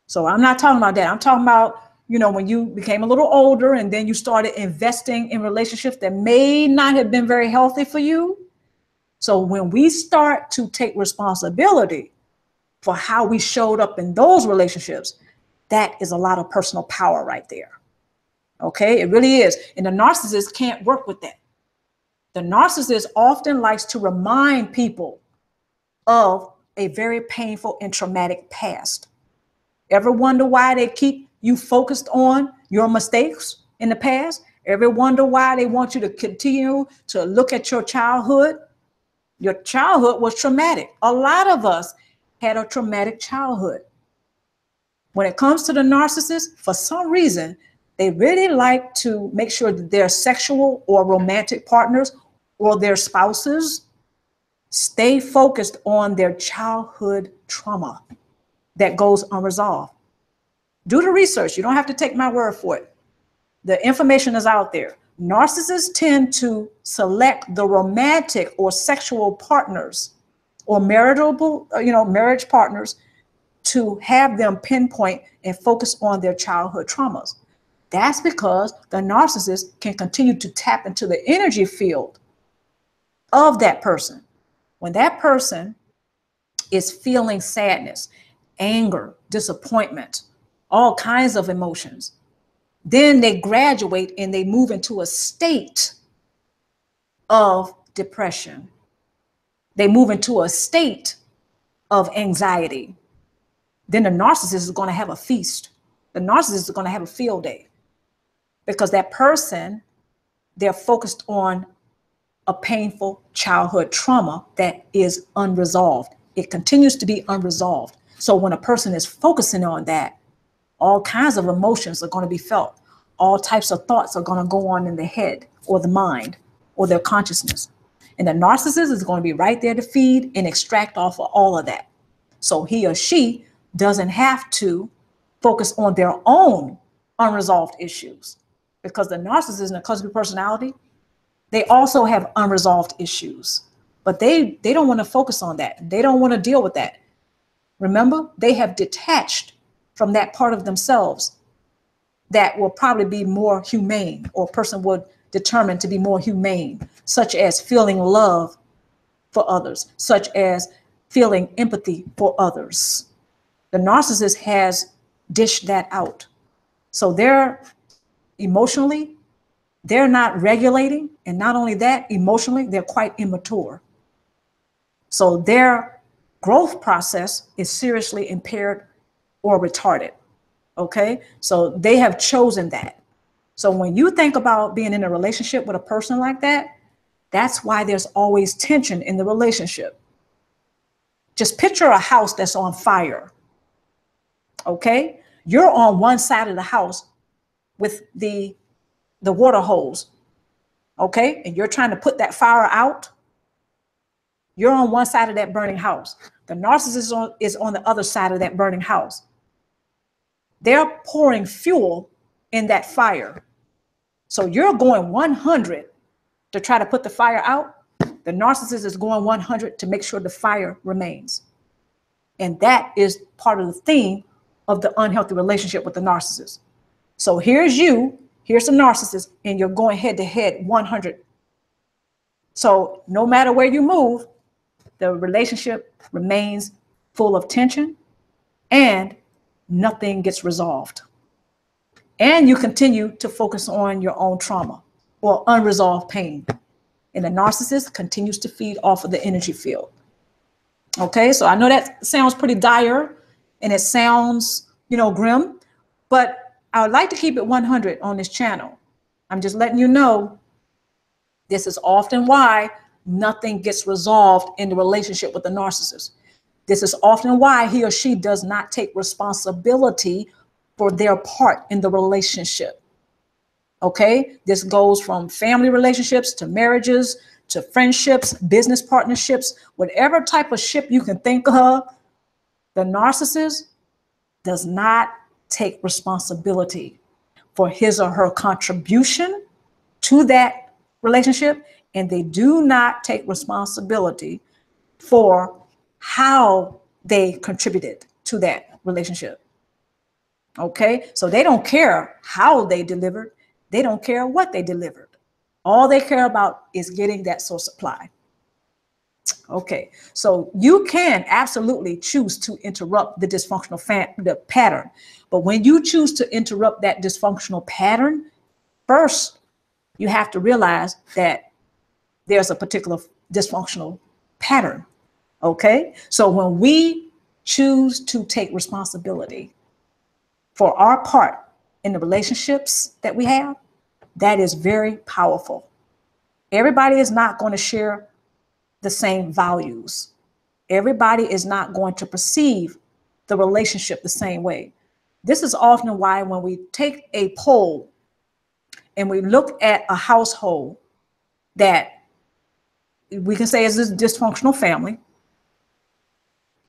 So I'm not talking about that. I'm talking about, when you became a little older and then you started investing in relationships that may not have been very healthy for you. So when we start to take responsibility for how we showed up in those relationships, that is a lot of personal power right there. Okay, it really is. And the narcissist can't work with that. The narcissist often likes to remind people of a very painful and traumatic past. Ever wonder why they keep you focused on your mistakes in the past? Ever wonder why they want you to continue to look at your childhood? Your childhood was traumatic. A lot of us had a traumatic childhood. When it comes to the narcissist, for some reason, they really like to make sure that their sexual or romantic partners or their spouses stay focused on their childhood trauma that goes unresolved. Do the research. You don't have to take my word for it. The information is out there. Narcissists tend to select the romantic or sexual partners or marriage partners to have them pinpoint and focus on their childhood traumas. That's because the narcissist can continue to tap into the energy field of that person. When that person is feeling sadness, anger, disappointment, all kinds of emotions. Then they graduate and they move into a state of depression. They move into a state of anxiety. Then the narcissist is going to have a feast. The narcissist is going to have a field day, because that person, they're focused on a painful childhood trauma that is unresolved. It continues to be unresolved. So when a person is focusing on that, all kinds of emotions are going to be felt. All types of thoughts are going to go on in the head or the mind or their consciousness. And the narcissist is going to be right there to feed and extract off of all of that. So he or she doesn't have to focus on their own unresolved issues, because the narcissist and the cluster personality, they also have unresolved issues, but they don't want to focus on that. They don't want to deal with that. Remember, they have detached from that part of themselves that will probably be more humane, or a person would determine to be more humane, such as feeling love for others, such as feeling empathy for others. The narcissist has dished that out. So they're emotionally, they're not regulating. And not only that, emotionally, they're quite immature. So their growth process is seriously impaired or retarded. Okay, so they have chosen that. So when you think about being in a relationship with a person like that, that's why there's always tension in the relationship. Just picture a house that's on fire. Okay, you're on one side of the house with the water hose. Okay, and you're trying to put that fire out. You're on one side of that burning house. The narcissist is on the other side of that burning house. They're pouring fuel in that fire. So you're going 100 to try to put the fire out. The narcissist is going 100 to make sure the fire remains. And that is part of the theme of the unhealthy relationship with the narcissist. So here's you, here's the narcissist, and you're going head to head 100. So no matter where you move, the relationship remains full of tension and nothing gets resolved. And you continue to focus on your own trauma or unresolved pain. And the narcissist continues to feed off of the energy field. Okay, so I know that sounds pretty dire and it sounds, grim, but I would like to keep it 100 on this channel. I'm just letting you know this is often why nothing gets resolved in the relationship with the narcissist. This is often why he or she does not take responsibility for their part in the relationship. Okay, this goes from family relationships to marriages, to friendships, business partnerships, whatever type of ship you can think of. The narcissist does not take responsibility for his or her contribution to that relationship, and they do not take responsibility for how they contributed to that relationship. Okay, so they don't care how they delivered. They don't care what they delivered. All they care about is getting that source supply. Okay, so you can absolutely choose to interrupt the dysfunctional pattern. But when you choose to interrupt that dysfunctional pattern, first, you have to realize that there's a particular dysfunctional pattern. Okay, so when we choose to take responsibility for our part in the relationships that we have, that is very powerful. Everybody is not going to share the same values. Everybody is not going to perceive the relationship the same way. This is often why when we take a poll and we look at a household that we can say is a dysfunctional family,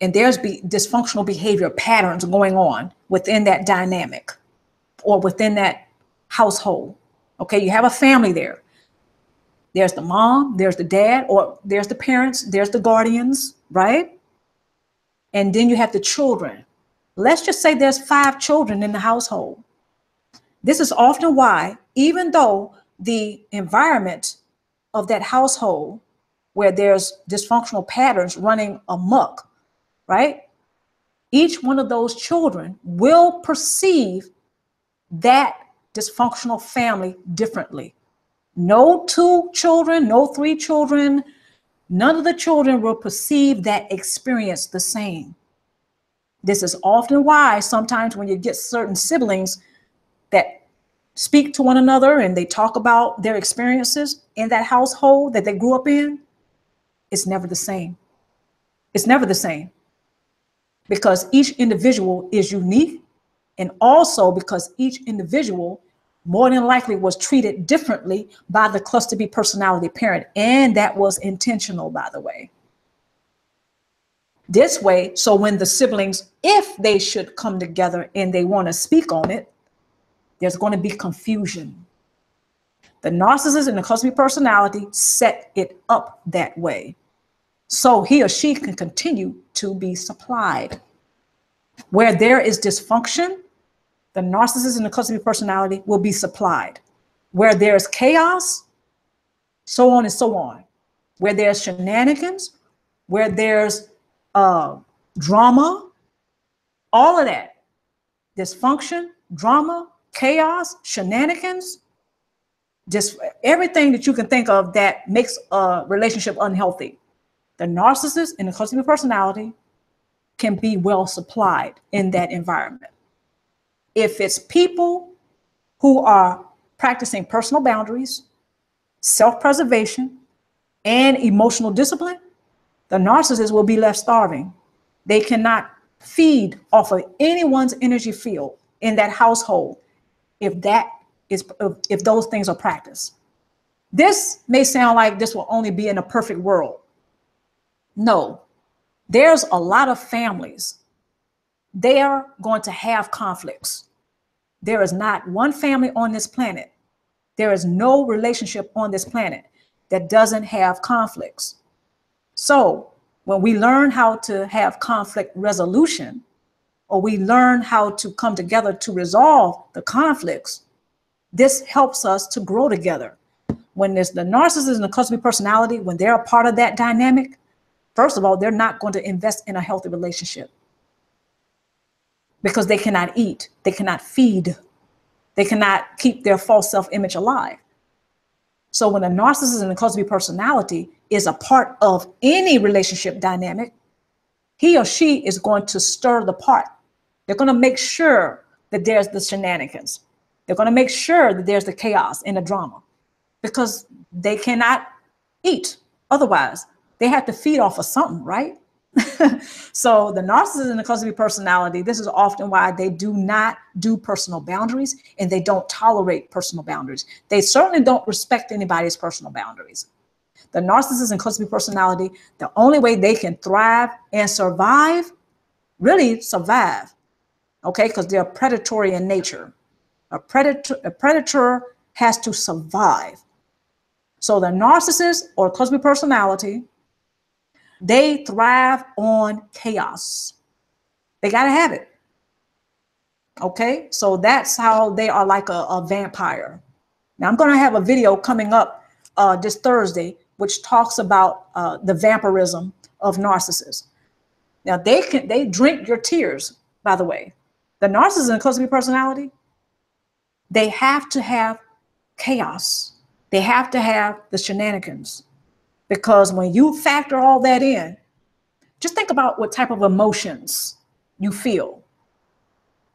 and there's dysfunctional behavior patterns going on within that dynamic or within that household. Okay, you have a family there. There's the mom, there's the dad, or there's the parents, there's the guardians, right? And then you have the children. Let's just say there's 5 children in the household. This is often why, even though the environment of that household where there's dysfunctional patterns running amok, right? each one of those children will perceive that dysfunctional family differently. No 2 children, no 3 children, none of the children will perceive that experience the same. This is often why sometimes when you get certain siblings that speak to one another and they talk about their experiences in that household that they grew up in, it's never the same. It's never the same, because each individual is unique, and also because each individual more than likely was treated differently by the cluster B personality parent. And that was intentional, by the way. This way, so when the siblings, if they should come together and they want to speak on it, there's going to be confusion. The narcissist and the cluster B personality set it up that way, so he or she can continue to be supplied. Where there is dysfunction, the narcissist and the cluster B personality will be supplied. Where there's chaos, so on and so on. Where there's shenanigans, where there's drama, all of that, dysfunction, drama, chaos, shenanigans, just everything that you can think of that makes a relationship unhealthy. The narcissist and the cluster B personality can be well supplied in that environment. If it's people who are practicing personal boundaries, self-preservation, and emotional discipline, the narcissist will be left starving. They cannot feed off of anyone's energy field in that household if those things are practiced. This may sound like this will only be in a perfect world. No, there's a lot of families. They are going to have conflicts. There is not one family on this planet. There is no relationship on this planet that doesn't have conflicts. So when we learn how to have conflict resolution, or we learn how to come together to resolve the conflicts, this helps us to grow together. When there's the narcissist and the cluster B personality, when they're a part of that dynamic, first of all, they're not going to invest in a healthy relationship, because they cannot eat, they cannot feed, they cannot keep their false self-image alive. So when a narcissist and a cluster B personality is a part of any relationship dynamic, he or she is going to stir the pot. They're going to make sure that there's the shenanigans. They're going to make sure that there's the chaos and the drama, because they cannot eat otherwise. They have to feed off of something, right? So the narcissist and the cluster B personality, this is often why they do not do personal boundaries, and they don't tolerate personal boundaries. They certainly don't respect anybody's personal boundaries. The narcissist and cluster B personality, the only way they can thrive and survive, really survive, okay, because they're predatory in nature. A predator has to survive. So the narcissist or cluster B personality, they thrive on chaos. They got to have it. Okay, so that's how they are like a vampire. Now I'm going to have a video coming up this Thursday, which talks about the vampirism of narcissists. Now they drink your tears, by the way. The narcissist and cluster B personality, they have to have chaos. They have to have the shenanigans. Because when you factor all that in, just think about what type of emotions you feel.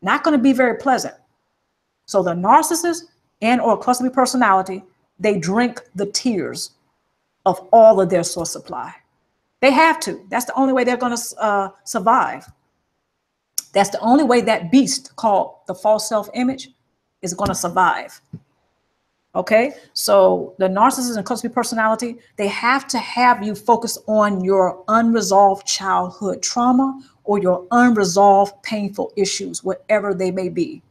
Not going to be very pleasant. So the narcissist and or cluster B personality, they drink the tears of all of their source supply. They have to. That's the only way they're going to survive. That's the only way that beast called the false self-image is going to survive. Okay, so the narcissist and cluster B personality, they have to have you focus on your unresolved childhood trauma or your unresolved painful issues, whatever they may be.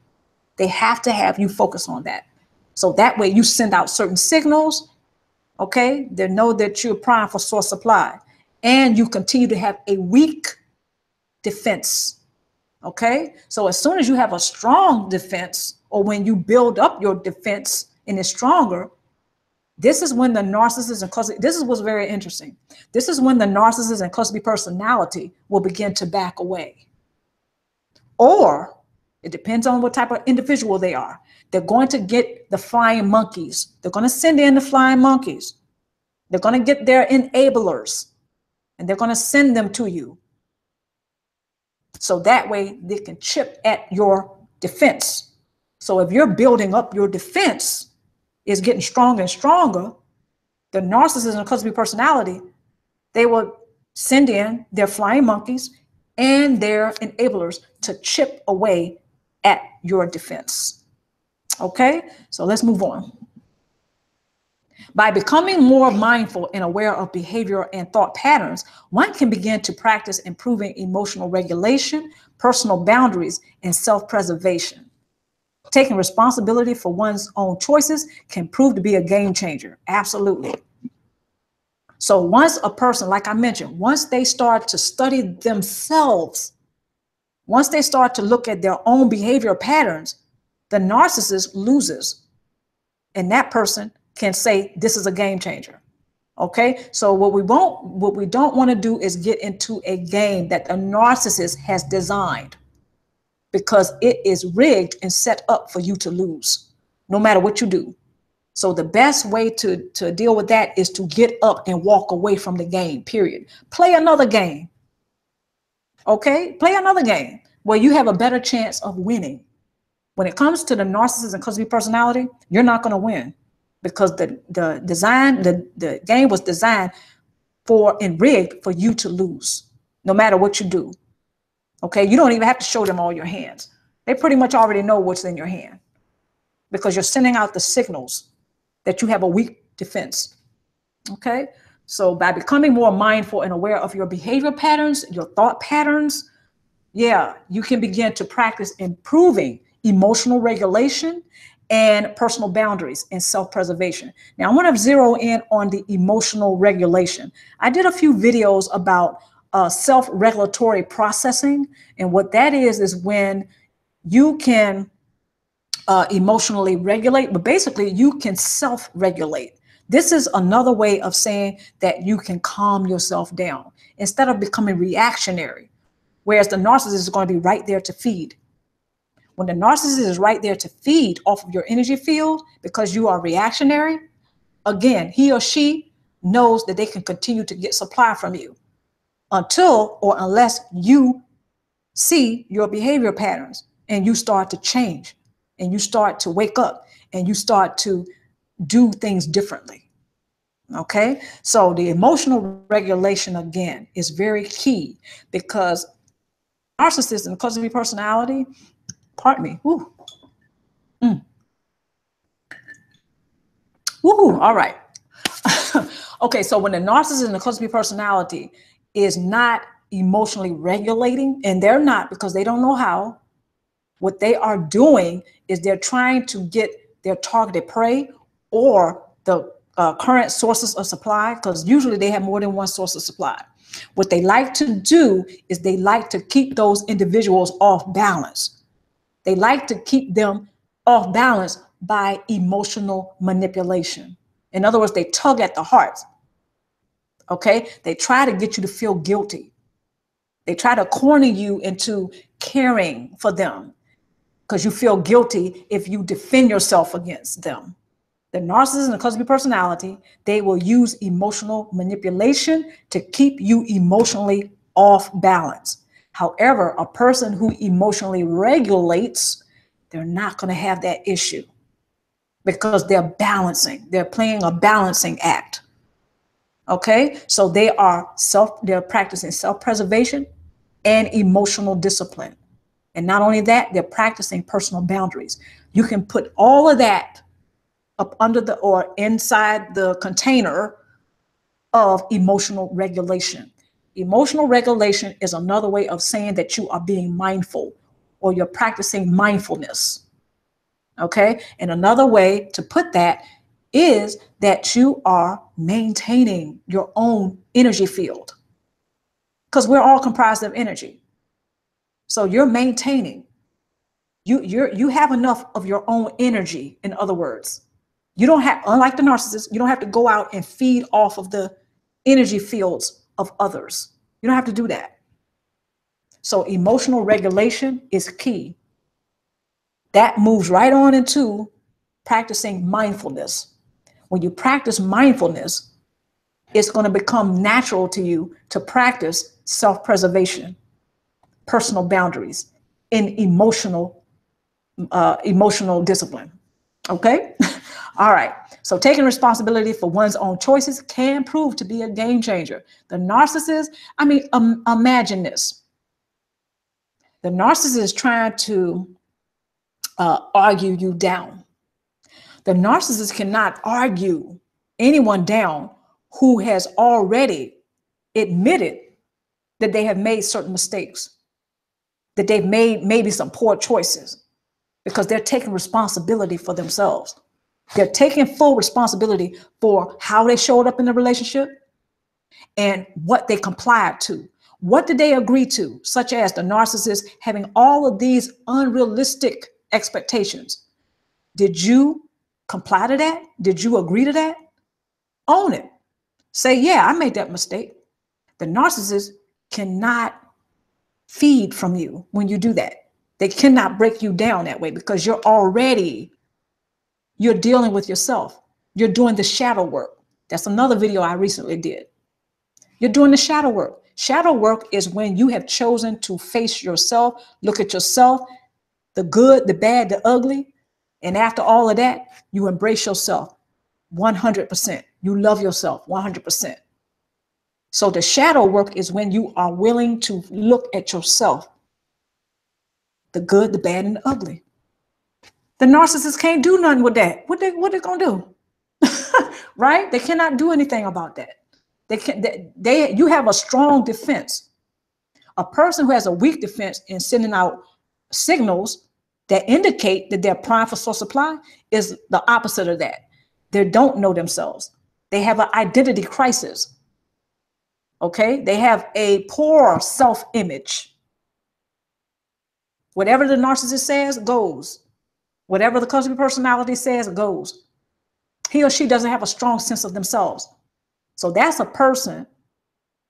They have to have you focus on that. So that way you send out certain signals, okay, they know that you're primed for source supply, and you continue to have a weak defense. Okay, so as soon as you have a strong defense, or when you build up your defense and it's stronger, this is when the narcissist and cluster, this is what's very interesting. This is when the narcissist and cluster B personality will begin to back away. or it depends on what type of individual they are. They're going to get the flying monkeys. They're going to send in the flying monkeys. They're going to get their enablers, and they're going to send them to you. So that way they can chip at your defense. So if you're building up, your defense is getting stronger and stronger, the narcissist and custody personality, they will send in their flying monkeys and their enablers to chip away at your defense. Okay, so let's move on. By becoming more mindful and aware of behavior and thought patterns, one can begin to practice improving emotional regulation, personal boundaries, and self-preservation. Taking responsibility for one's own choices can prove to be a game changer. Absolutely. So once a person, like I mentioned, once they start to study themselves, once they start to look at their own behavior patterns, the narcissist loses. And that person can say, this is a game changer. Okay, so what we don't want to do is get into a game that the narcissist has designed, because it is rigged and set up for you to lose, no matter what you do. So the best way to deal with that is to get up and walk away from the game, period. Play another game. Okay, play another game where you have a better chance of winning. When it comes to the narcissist and custody personality, you're not going to win, because the game was designed for and rigged for you to lose, no matter what you do. Okay, you don't even have to show them all your hands. They pretty much already know what's in your hand, because you're sending out the signals that you have a weak defense. Okay, so by becoming more mindful and aware of your behavior patterns, your thought patterns, yeah, you can begin to practice improving emotional regulation and personal boundaries and self-preservation. Now, I want to zero in on the emotional regulation. I did a few videos about self-regulatory processing, and what that is when you can emotionally regulate, but basically you can self-regulate. This is another way of saying that you can calm yourself down instead of becoming reactionary, whereas the narcissist is going to be right there to feed. When the narcissist is right there to feed off of your energy field because you are reactionary, again, he or she knows that they can continue to get supply from you until or unless you see your behavior patterns and you start to change and you start to wake up and you start to do things differently. Okay, so the emotional regulation, again, is very key, because narcissists and custody personality, pardon me. Woo. Woohoo. All right. Okay, so when the narcissist and the custody personality is not emotionally regulating, and they're not because they don't know how, what they are doing is they're trying to get their targeted prey or the current sources of supply, because usually they have more than one source of supply. What they like to do is they like to keep those individuals off balance. They like to keep them off balance by emotional manipulation. In other words, they tug at the heart. Okay, they try to get you to feel guilty. They try to corner you into caring for them because you feel guilty if you defend yourself against them. The narcissist and the custody personality, they will use emotional manipulation to keep you emotionally off balance. However, a person who emotionally regulates, they're not going to have that issue because they're balancing. They're playing a balancing act. Okay, so they're practicing self-preservation and emotional discipline. And not only that, they're practicing personal boundaries. You can put all of that up under the or inside the container of emotional regulation. Emotional regulation is another way of saying that you are being mindful or you're practicing mindfulness. Okay, and another way to put that is that you are maintaining your own energy field, because we're all comprised of energy. So you're maintaining, you have enough of your own energy. In other words, you don't have, unlike the narcissist, you don't have to go out and feed off of the energy fields of others. You don't have to do that. So emotional regulation is key. That moves right on into practicing mindfulness. When you practice mindfulness, it's going to become natural to you to practice self-preservation, personal boundaries, and emotional discipline. Okay? All right. So taking responsibility for one's own choices can prove to be a game changer. The narcissist, imagine this. The narcissist is trying to argue you down. The narcissist cannot argue anyone down who has already admitted that they have made certain mistakes, that they've made maybe some poor choices, because they're taking responsibility for themselves. They're taking full responsibility for how they showed up in the relationship and what they complied to. What did they agree to? Such as the narcissist having all of these unrealistic expectations. Did you comply to that? Did you agree to that? Own it. Say, yeah, I made that mistake. The narcissist cannot feed from you when you do that. They cannot break you down that way, because you're dealing with yourself. You're doing the shadow work. That's another video I recently did. You're doing the shadow work. Shadow work is when you have chosen to face yourself, look at yourself, the good, the bad, the ugly. And after all of that, you embrace yourself 100%. You love yourself 100%. So the shadow work is when you are willing to look at yourself, the good, the bad, and the ugly. The narcissist can't do nothing with that. What they gonna do? Right? They cannot do anything about that. You have a strong defense. A person who has a weak defense in sending out signals that indicate that they're primed for source supply is the opposite of that. They don't know themselves. They have an identity crisis. Okay? They have a poor self-image. Whatever the narcissist says goes. Whatever the cluster personality says goes. He or she doesn't have a strong sense of themselves. So that's a person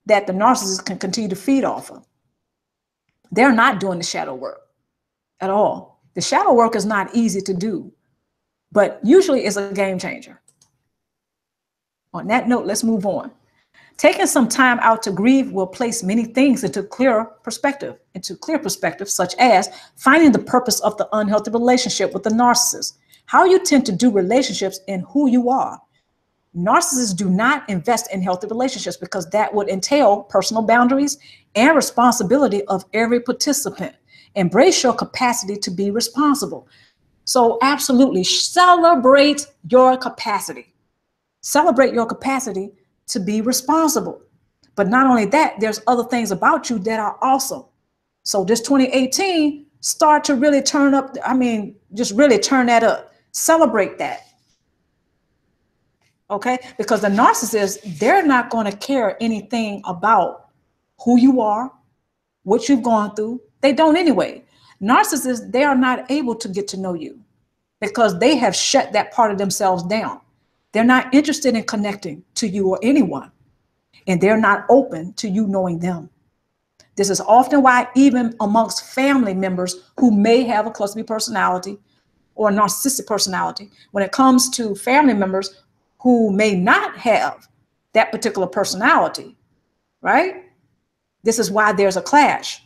that the narcissist can continue to feed off of. They're not doing the shadow work at all. The shadow work is not easy to do, but usually it's a game changer. On that note, let's move on. Taking some time out to grieve will place many things into clear perspective, such as finding the purpose of the unhealthy relationship with the narcissist, how you tend to do relationships, and who you are. Narcissists do not invest in healthy relationships because that would entail personal boundaries and responsibility of every participant. Embrace your capacity to be responsible. So absolutely celebrate your capacity. Celebrate your capacity to be responsible. But not only that, there's other things about you that are awesome. So this 2018, start to really turn up. Just really turn that up. Celebrate that. Okay? Because the narcissist, they're not going to care anything about who you are, what you've gone through. They don't anyway. Narcissists, they are not able to get to know you because they have shut that part of themselves down. They're not interested in connecting to you or anyone, and they're not open to you knowing them. This is often why even amongst family members who may have a cluster B personality or a narcissistic personality, when it comes to family members who may not have that particular personality, right? This is why there's a clash.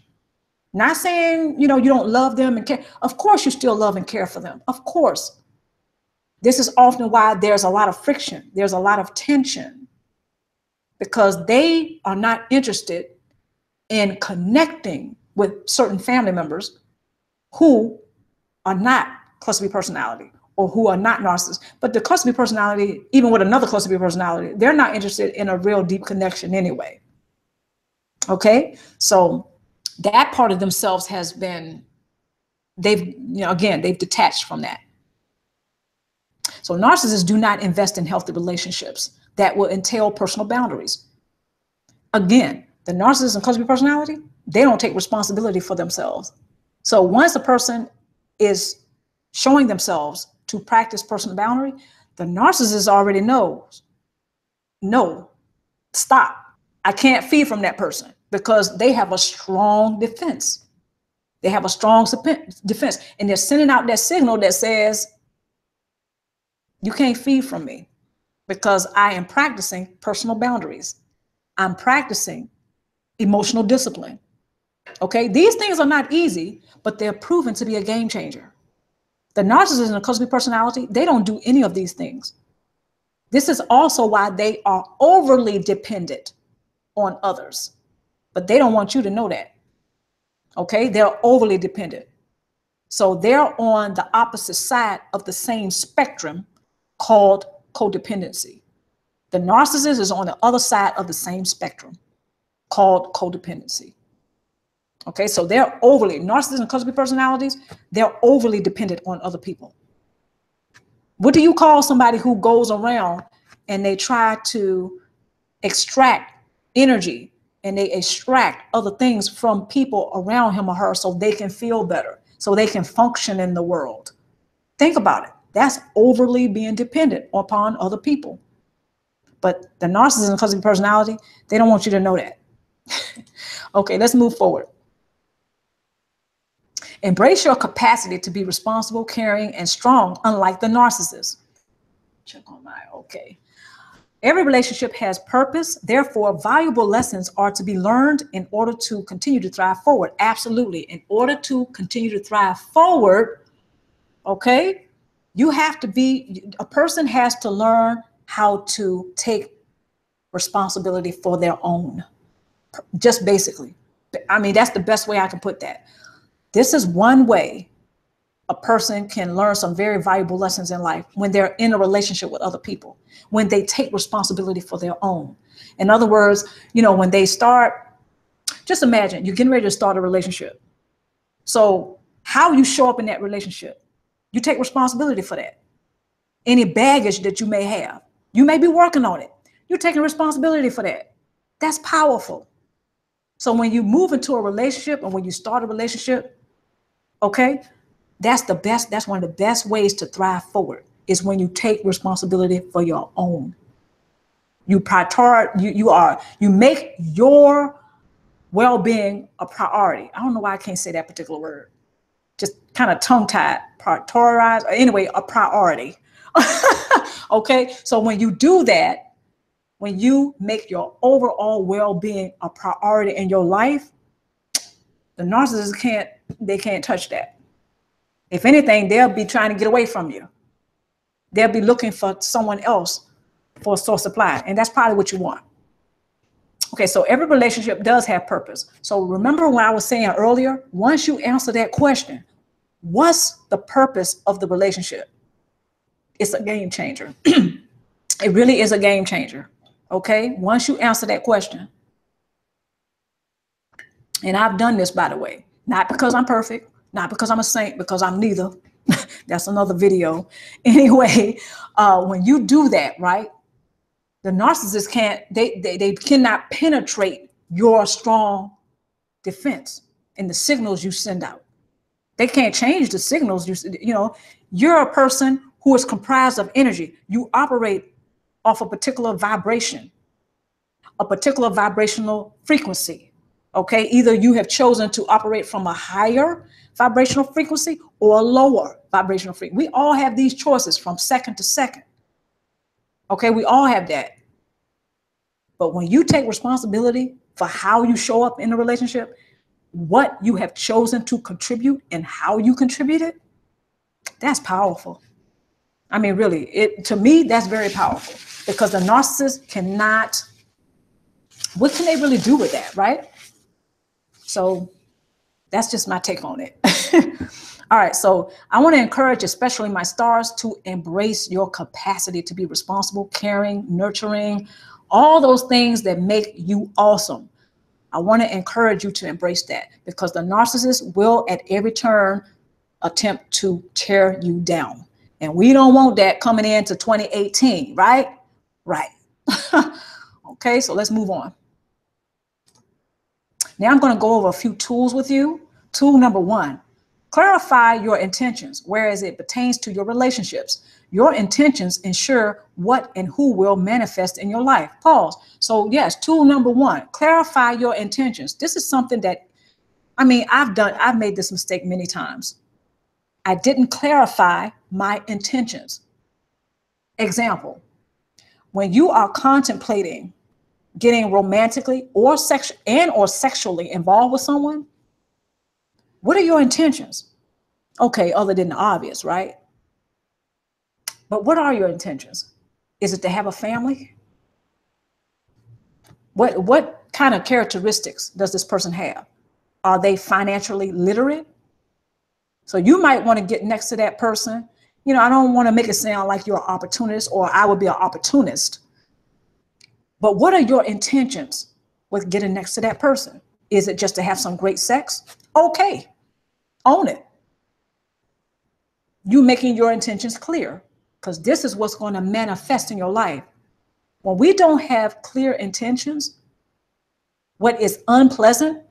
Not saying, you don't love them and care. Of course, you still love and care for them. Of course. This is often why there's a lot of friction. There's a lot of tension because they are not interested in connecting with certain family members who are not cluster B personality or who are not narcissists. But the cluster B personality, even with another cluster B personality, they're not interested in a real deep connection anyway. Okay, so that part of themselves has been, they've detached from that. So narcissists do not invest in healthy relationships that will entail personal boundaries. Again, the narcissist and cluster B personality, they don't take responsibility for themselves. So once a person is showing themselves to practice personal boundary, the narcissist already knows, no, stop. I can't feed from that person. because they have a strong defense. They have a strong defense, and they're sending out that signal that says, you can't feed from me because I am practicing personal boundaries. I'm practicing emotional discipline. Okay, these things are not easy, but they're proven to be a game changer. The narcissist and the cosmic personality, they don't do any of these things. This is also why they are overly dependent on others, but they don't want you to know that. Okay, they're overly dependent. So they're on the opposite side of the same spectrum called codependency. The narcissist is on the other side of the same spectrum called codependency. Okay, so they're overly, narcissists and cosmic personalities, they're overly dependent on other people. What do you call somebody who goes around and they try to extract energy and they extract other things from people around him or her so they can feel better, so they can function in the world? Think about it. That's overly being dependent upon other people. But the narcissist and cosmic personality, they don't want you to know that. Okay, let's move forward. Embrace your capacity to be responsible, caring, and strong, unlike the narcissist. Check on my, okay. Every relationship has purpose. Therefore, valuable lessons are to be learned in order to continue to thrive forward. Absolutely. In order to continue to thrive forward, okay, you have to be, a person has to learn how to take responsibility for their own. Just basically. I mean, that's the best way I can put that. This is one way a person can learn some very valuable lessons in life when they're in a relationship with other people, when they take responsibility for their own. In other words, you know, when they start, just imagine you're getting ready to start a relationship. So how you show up in that relationship, you take responsibility for that. Any baggage that you may have, you may be working on it. You're taking responsibility for that. That's powerful. So when you move into a relationship and when you start a relationship, okay, that's the best. That's one of the best ways to thrive forward is when you take responsibility for your own. You make your well-being a priority. I don't know why I can't say that particular word. Just kind of tongue-tied, prioritize, or anyway, a priority. Okay, so when you do that, when you make your overall well-being a priority in your life, the narcissist can't touch that. If anything, they'll be trying to get away from you. They'll be looking for someone else for a source of supply, and that's probably what you want. Okay, so every relationship does have purpose. So remember what I was saying earlier, once you answer that question, what's the purpose of the relationship? It's a game changer. It really is a game changer. Okay, once you answer that question, and I've done this, by the way, not because I'm perfect, not because I'm a saint, because I'm neither. That's another video. Anyway, when you do that, right, the narcissist they cannot penetrate your strong defense and the signals you send out. They can't change the signals. You know, you're a person who is comprised of energy. You operate off a particular vibration, a particular vibrational frequency. Okay, either you have chosen to operate from a higher vibrational frequency or a lower vibrational frequency. We all have these choices from second to second. Okay, we all have that. But when you take responsibility for how you show up in a relationship, what you have chosen to contribute and how you contribute it, that's powerful. I mean, really, to me, that's very powerful because the narcissist cannot, what can they really do with that, right? So that's just my take on it. All right, so I want to encourage, especially my stars, to embrace your capacity to be responsible, caring, nurturing, all those things that make you awesome. I want to encourage you to embrace that because the narcissist will at every turn attempt to tear you down. And we don't want that coming into 2018, right? Right. Okay, so let's move on. Now I'm going to go over a few tools with you. Tool number one, Clarify your intentions, whereas it pertains to your relationships. Your intentions ensure what and who will manifest in your life. Pause. So yes, tool number one, clarify your intentions. This is something that, I mean, I've made this mistake many times. I didn't clarify my intentions. Example, when you are contemplating getting romantically or sexually involved with someone, what are your intentions? Okay, other than the obvious, right? But what are your intentions? Is it to have a family? What kind of characteristics does this person have? Are they financially literate? So you might want to get next to that person. You know, I don't want to make it sound like you're an opportunist or I would be an opportunist. But what are your intentions with getting next to that person? Is it just to have some great sex? Okay, own it. You making your intentions clear, because this is what's going to manifest in your life. When we don't have clear intentions, what is unpleasant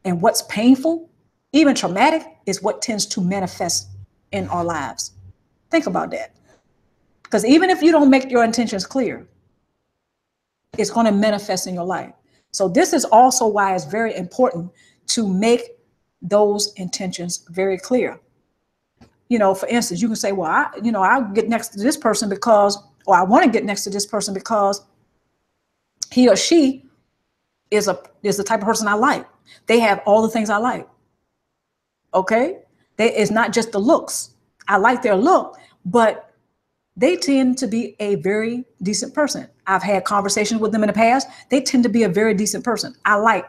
and what's painful, even traumatic, is what tends to manifest in our lives. Think about that. Because even if you don't make your intentions clear, it's going to manifest in your life. So this is also why it's very important to make those intentions very clear. You know, for instance, you can say, well, I'll get next to this person because, or I want to get next to this person because he or she is the type of person I like. They have all the things I like. Okay. It's not just the looks. I like their look, but they tend to be a very decent person. I've had conversations with them in the past. They tend to be a very decent person. I like.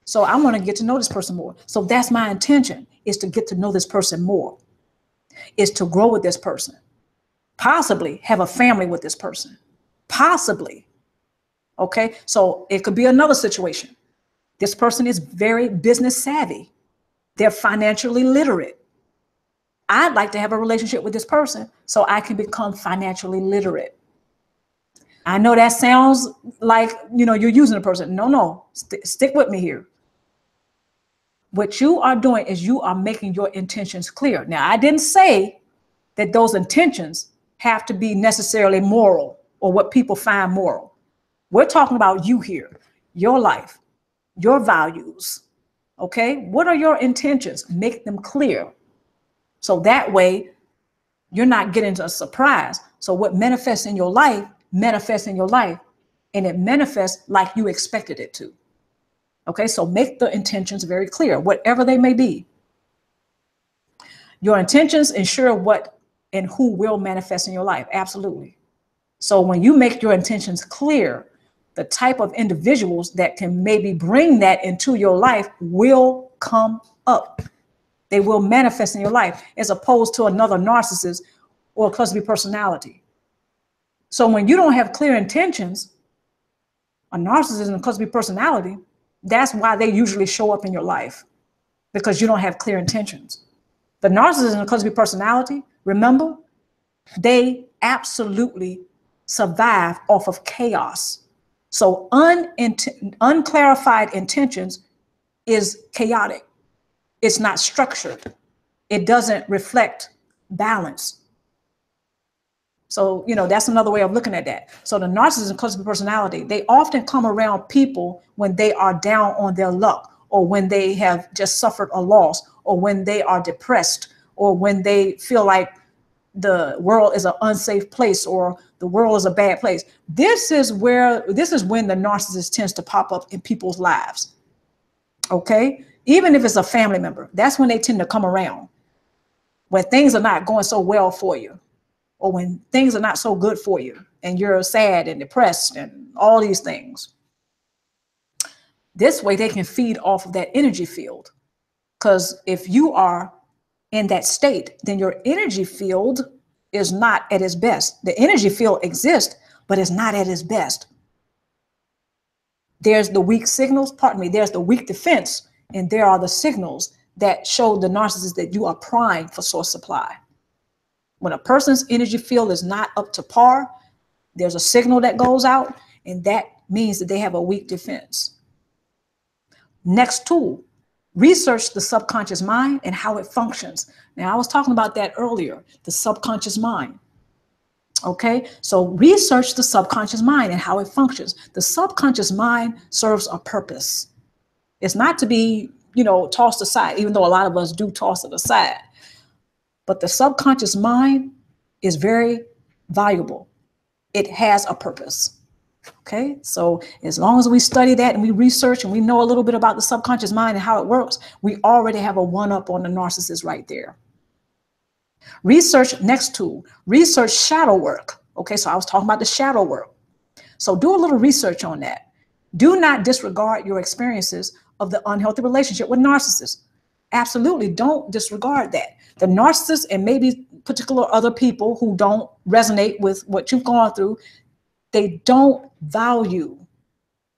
So I want to get to know this person more. So that's my intention, is to get to know this person more, is to grow with this person, possibly have a family with this person, possibly. Okay. So it could be another situation. This person is very business savvy. They're financially literate. I'd like to have a relationship with this person so I can become financially literate. I know that sounds like, you're using a person. No, stick with me here. What you are doing is you are making your intentions clear. Now, I didn't say that those intentions have to be necessarily moral or what people find moral. We're talking about you here, your life, your values. Okay. What are your intentions? Make them clear. So that way you're not getting a surprise. So what manifests in your life, and it manifests like you expected it to. Okay, so make the intentions very clear, whatever they may be. Your intentions ensure what and who will manifest in your life. Absolutely. So when you make your intentions clear, the type of individuals that can maybe bring that into your life will come up. They will manifest in your life, as opposed to another narcissist or a cluster B personality. So when you don't have clear intentions, a narcissist and a cluster B personality, that's why they usually show up in your life, because you don't have clear intentions. The narcissist and the cluster B personality, remember, they absolutely survive off of chaos. So unclarified intentions is chaotic. It's not structured. It doesn't reflect balance. So, that's another way of looking at that. So the narcissist and cluster B personality, they often come around people when they are down on their luck, or when they have just suffered a loss, or when they are depressed, or when they feel like the world is an unsafe place, or the world is a bad place. This is when the narcissist tends to pop up in people's lives. Okay. Even if it's a family member, that's when they tend to come around, when things are not going so well for you, or when things are not so good for you and you're sad and depressed and all these things. This way they can feed off of that energy field. Because if you are in that state, then your energy field is not at its best. The energy field exists, but it's not at its best. There's the weak signals, there's the weak defense, and there are the signals that show the narcissist that you are primed for source supply. When a person's energy field is not up to par, there's a signal that goes out, and that means that they have a weak defense. Next tool, Research the subconscious mind and how it functions. Now, I was talking about that earlier, the subconscious mind. Okay, so research the subconscious mind and how it functions. The subconscious mind serves a purpose. It's not to be, tossed aside, even though a lot of us do toss it aside. But the subconscious mind is very valuable. It has a purpose. Okay, so as long as we study that and we research and we know a little bit about the subconscious mind and how it works, we already have a one-up on the narcissist right there. Research, next tool, research shadow work. Okay, so I was talking about the shadow work. So do a little research on that. Do not disregard your experiences of the unhealthy relationship with narcissists. Absolutely don't disregard that. The narcissist and maybe particular other people who don't resonate with what you've gone through, they don't value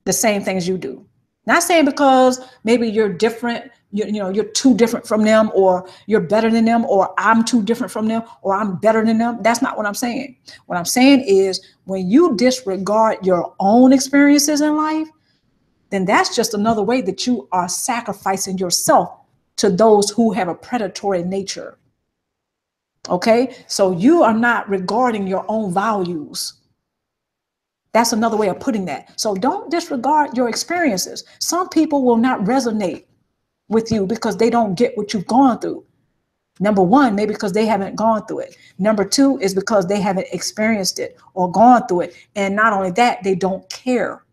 the same things you do. Not saying because maybe you're different, you're too different from them, or you're better than them, or I'm too different from them, or I'm better than them. That's not what I'm saying. What I'm saying is when you disregard your own experiences in life, then that's just another way that you are sacrificing yourself to those who have a predatory nature. Okay, so you are not regarding your own values. That's another way of putting that. So don't disregard your experiences. Some people will not resonate with you because they don't get what you've gone through. Number one, maybe because they haven't gone through it. Number two is because they haven't experienced it or gone through it. And not only that, they don't care.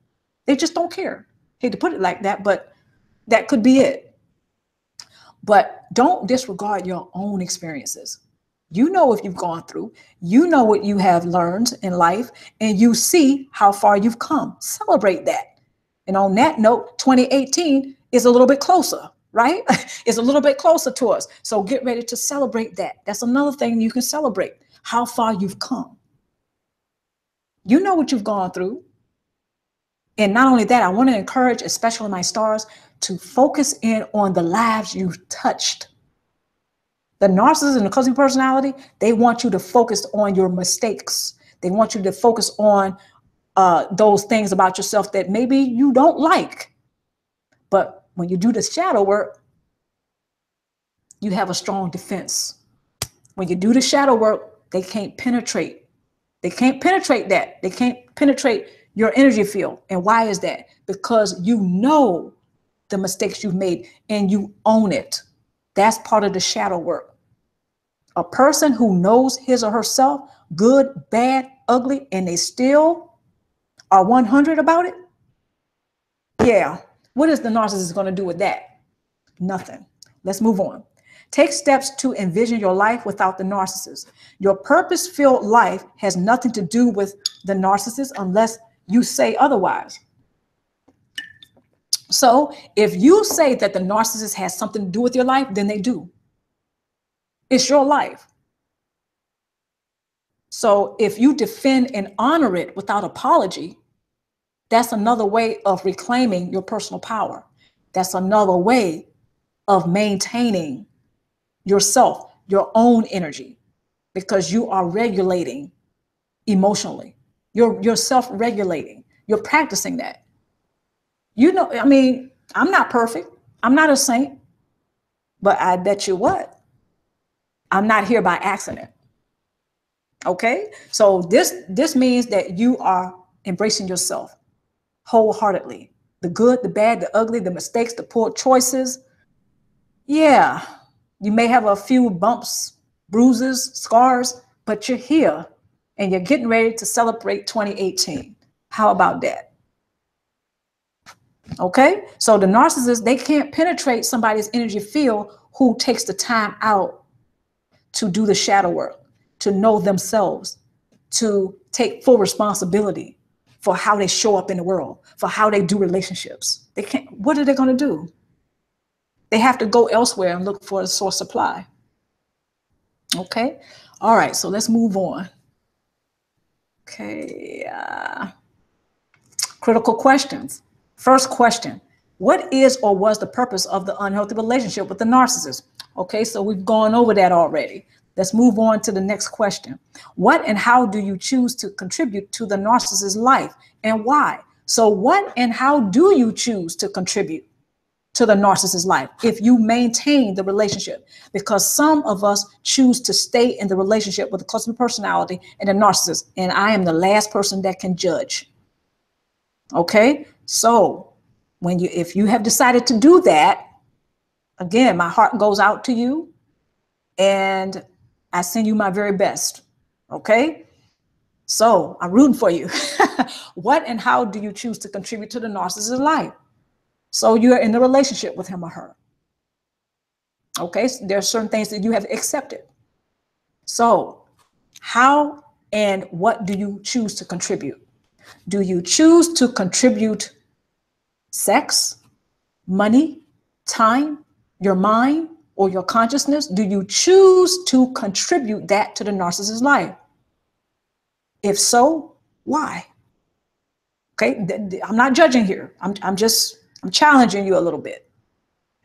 They just don't care. Hate to put it like that, but that could be it. But don't disregard your own experiences. You know if you've gone through, you know what you have learned in life, and you see how far you've come. Celebrate that. And on that note, 2018 is a little bit closer, right? It's a little bit closer to us. So get ready to celebrate that. That's another thing you can celebrate, how far you've come. You know what you've gone through. And not only that, I want to encourage, especially my stars, to focus in on the lives you've touched. The narcissist and the cousin personality, they want you to focus on your mistakes. They want you to focus on those things about yourself that maybe you don't like. But when you do the shadow work, you have a strong defense. When you do the shadow work, they can't penetrate. They can't penetrate that. They can't penetrate your energy field. And why is that? Because you know the mistakes you've made and you own it. That's part of the shadow work. A person who knows his or herself, good, bad, ugly, and they still are 100 about it. Yeah. What is the narcissist going to do with that? Nothing. Let's move on. Take steps to envision your life without the narcissist. Your purpose-filled life has nothing to do with the narcissist unless you say otherwise. So if you say that the narcissist has something to do with your life, then they do. It's your life. So if you defend and honor it without apology, that's another way of reclaiming your personal power. That's another way of maintaining yourself, your own energy, because you are regulating emotionally. You're self-regulating. You're practicing that. I mean, I'm not perfect. I'm not a saint, but I bet you what? I'm not here by accident. Okay, so this means that you are embracing yourself wholeheartedly. The good, the bad, the ugly, the mistakes, the poor choices. Yeah, you may have a few bumps, bruises, scars, but you're here and you're getting ready to celebrate 2018. How about that? Okay, so the narcissist, they can't penetrate somebody's energy field who takes the time out to do the shadow work, to know themselves, to take full responsibility for how they show up in the world, for how they do relationships. They can't. What are they going to do? They have to go elsewhere and look for a source supply. Okay. All right. So let's move on. Okay. Critical questions. First question. What is or was the purpose of the unhealthy relationship with the narcissist? Okay. So we've gone over that already. Let's move on to the next question. What and how do you choose to contribute to the narcissist's life and why? So what and how do you choose to contribute to the narcissist's life if you maintain the relationship, because some of us choose to stay in the relationship with the cluster personality and the narcissist, and I am the last person that can judge. Okay, so if you have decided to do that, again, my heart goes out to you and I send you my very best. Okay, so I'm rooting for you. What and how do you choose to contribute to the narcissist's life? So you're in the relationship with him or her. Okay, so there are certain things that you have accepted. So how and what do you choose to contribute? Do you choose to contribute sex, money, time, your mind, or your consciousness? Do you choose to contribute that to the narcissist's life? If so, why? Okay, I'm not judging here. I'm challenging you a little bit.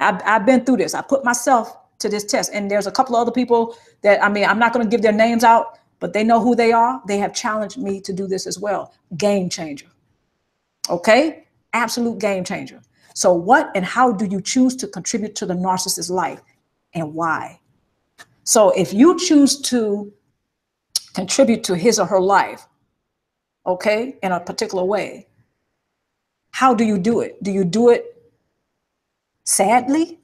I've been through this. I put myself to this test, and there's a couple of other people that, I'm not going to give their names out, but they know who they are. They have challenged me to do this as well. Game changer. Okay, absolute game changer. So what and how do you choose to contribute to the narcissist's life, and why? So if you choose to contribute to his or her life, okay, in a particular way, how do you do it? Do you do it sadly,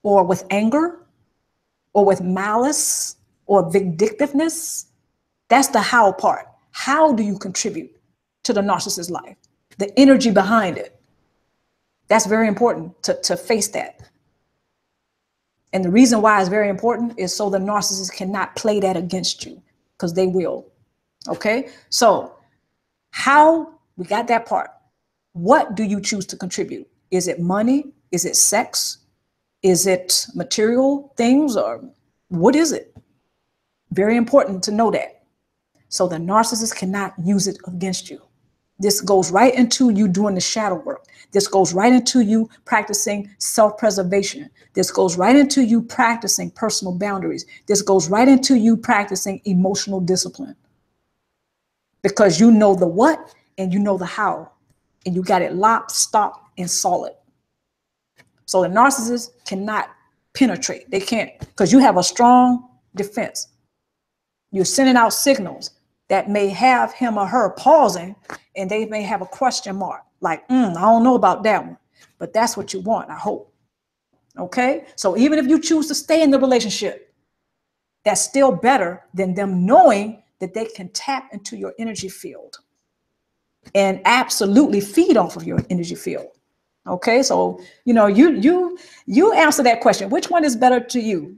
or with anger, or with malice, or vindictiveness? That's the how part. How do you contribute to the narcissist's life? The energy behind it. That's very important to face that. And the reason why it's very important is so the narcissist cannot play that against you, because they will. Okay, so how, we got that part. What do you choose to contribute? Is it money? Is it sex? Is it material things? Or what is it? Very important to know that. So the narcissist cannot use it against you. This goes right into you doing the shadow work. This goes right into you practicing self-preservation. This goes right into you practicing personal boundaries. This goes right into you practicing emotional discipline. Because you know the what and you know the how. And you got it locked, stopped, and solid. So the narcissist cannot penetrate. They can't, because you have a strong defense. You're sending out signals that may have him or her pausing, and they may have a question mark, like, I don't know about that one. But that's what you want, I hope. Okay? So even if you choose to stay in the relationship, that's still better than them knowing that they can tap into your energy field and absolutely feed off of your energy field. Okay, so you answer that question. Which one is better to you?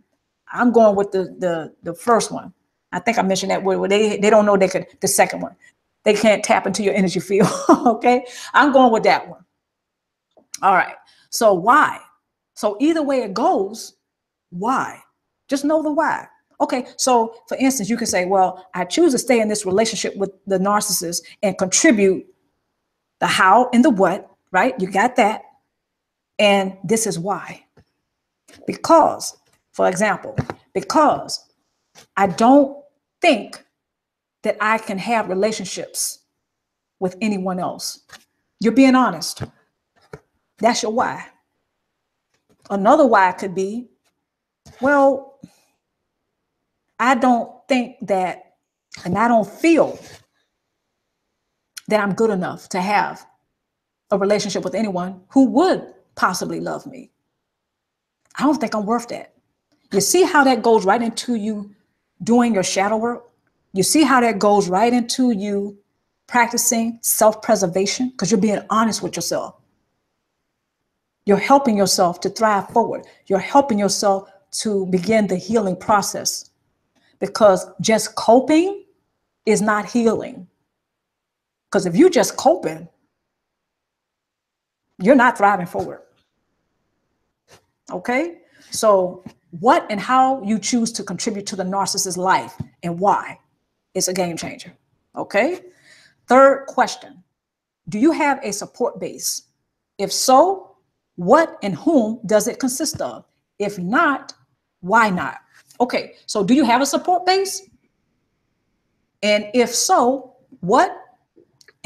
I'm going with the first one. I think I mentioned that where they don't know they could. The second one, they can't tap into your energy field. Okay, I'm going with that one. All right. So why? So either way it goes, why? Just know the why. Okay, so for instance, you can say, well, I choose to stay in this relationship with the narcissist and contribute the how and the what, right? You got that. And this is why. Because, for example, because I don't think that I can have relationships with anyone else. You're being honest. That's your why. Another why could be, well, I don't think that, and I don't feel that I'm good enough to have a relationship with anyone who would possibly love me. I don't think I'm worth that. You see how that goes right into you doing your shadow work? You see how that goes right into you practicing self-preservation, because you're being honest with yourself. You're helping yourself to thrive forward. You're helping yourself to begin the healing process, because just coping is not healing. Because if you're just coping, you're not thriving forward. Okay? So what and how you choose to contribute to the narcissist's life and why is a game changer. Okay? Third question. Do you have a support base? If so, what and whom does it consist of? If not, why not? Okay, so do you have a support base? And if so, what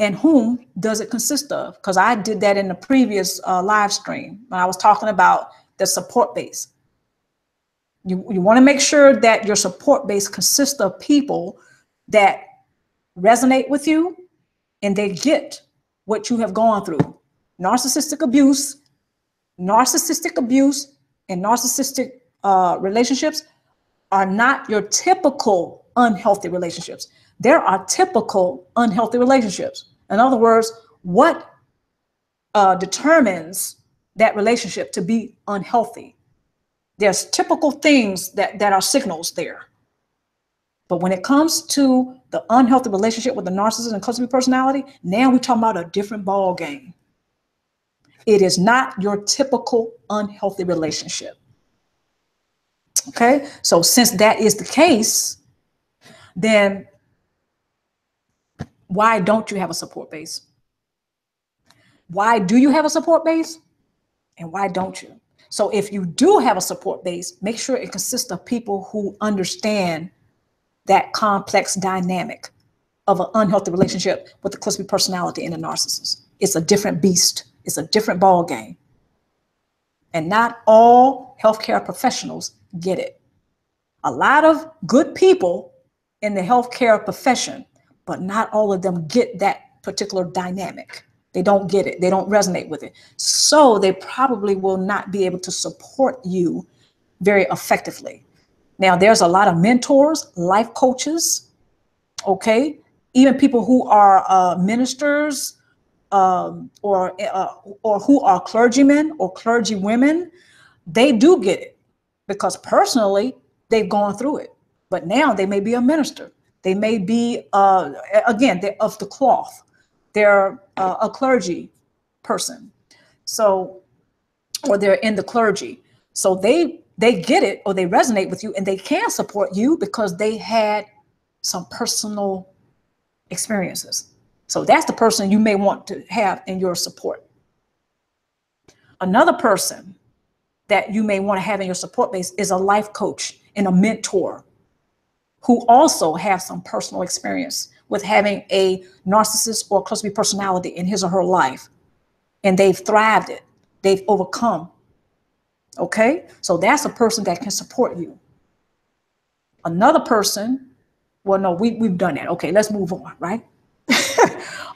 and whom does it consist of? Because I did that in the previous live stream when I was talking about the support base. You want to make sure that your support base consists of people that resonate with you and they get what you have gone through. Narcissistic abuse and narcissistic relationships are not your typical unhealthy relationships. There are typical unhealthy relationships. In other words, what determines that relationship to be unhealthy? There's typical things that are signals there. But when it comes to the unhealthy relationship with the narcissist and cluster B personality, now we're talking about a different ball game. It is not your typical unhealthy relationship. Okay, so since that is the case, then why don't you have a support base? Why do you have a support base? And why don't you? So if you do have a support base, make sure it consists of people who understand that complex dynamic of an unhealthy relationship with the cluster B personality and a narcissist. It's a different beast. It's a different ball game. And not all healthcare professionals get it. A lot of good people in the healthcare profession, but not all of them get that particular dynamic. They don't get it. They don't resonate with it. So they probably will not be able to support you very effectively. Now, there's a lot of mentors, life coaches, okay? Even people who are ministers or who are clergymen or clergywomen, they do get it because personally, they've gone through it. But now they may be a minister. They may be, again, they're of the cloth. They're a clergy person. So, or they're in the clergy. So they get it or they resonate with you and they can support you because they had some personal experiences. So that's the person you may want to have in your support. Another person that you may want to have in your support base is a life coach and a mentor who also have some personal experience with having a narcissist or cluster B personality in his or her life. And they've thrived it. They've overcome. Okay, so that's a person that can support you. Another person, well, no, we've done that. Okay, let's move on, right?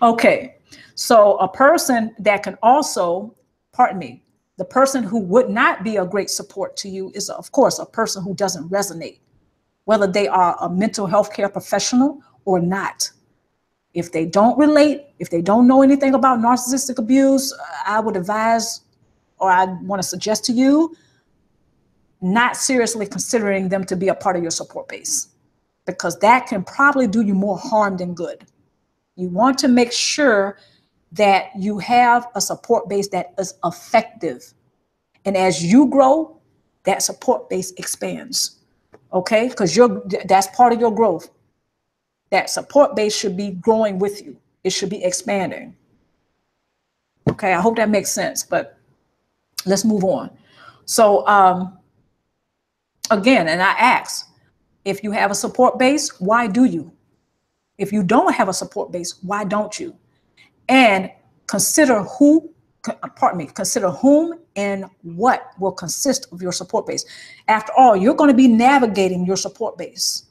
Okay, so a person that can also, pardon me, the person who would not be a great support to you is, of course, a person who doesn't resonate, whether they are a mental health care professional or not. If they don't relate, if they don't know anything about narcissistic abuse, I would advise, or I want to suggest to you, not seriously considering them to be a part of your support base, because that can probably do you more harm than good. You want to make sure that you have a support base that is effective. And as you grow, that support base expands. Okay, because that's part of your growth. That support base should be growing with you. It should be expanding. Okay, I hope that makes sense, but let's move on. So again, and I ask, if you have a support base, why do you? If you don't have a support base, why don't you? And consider consider whom and what will consist of your support base. After all, you're going to be navigating your support base.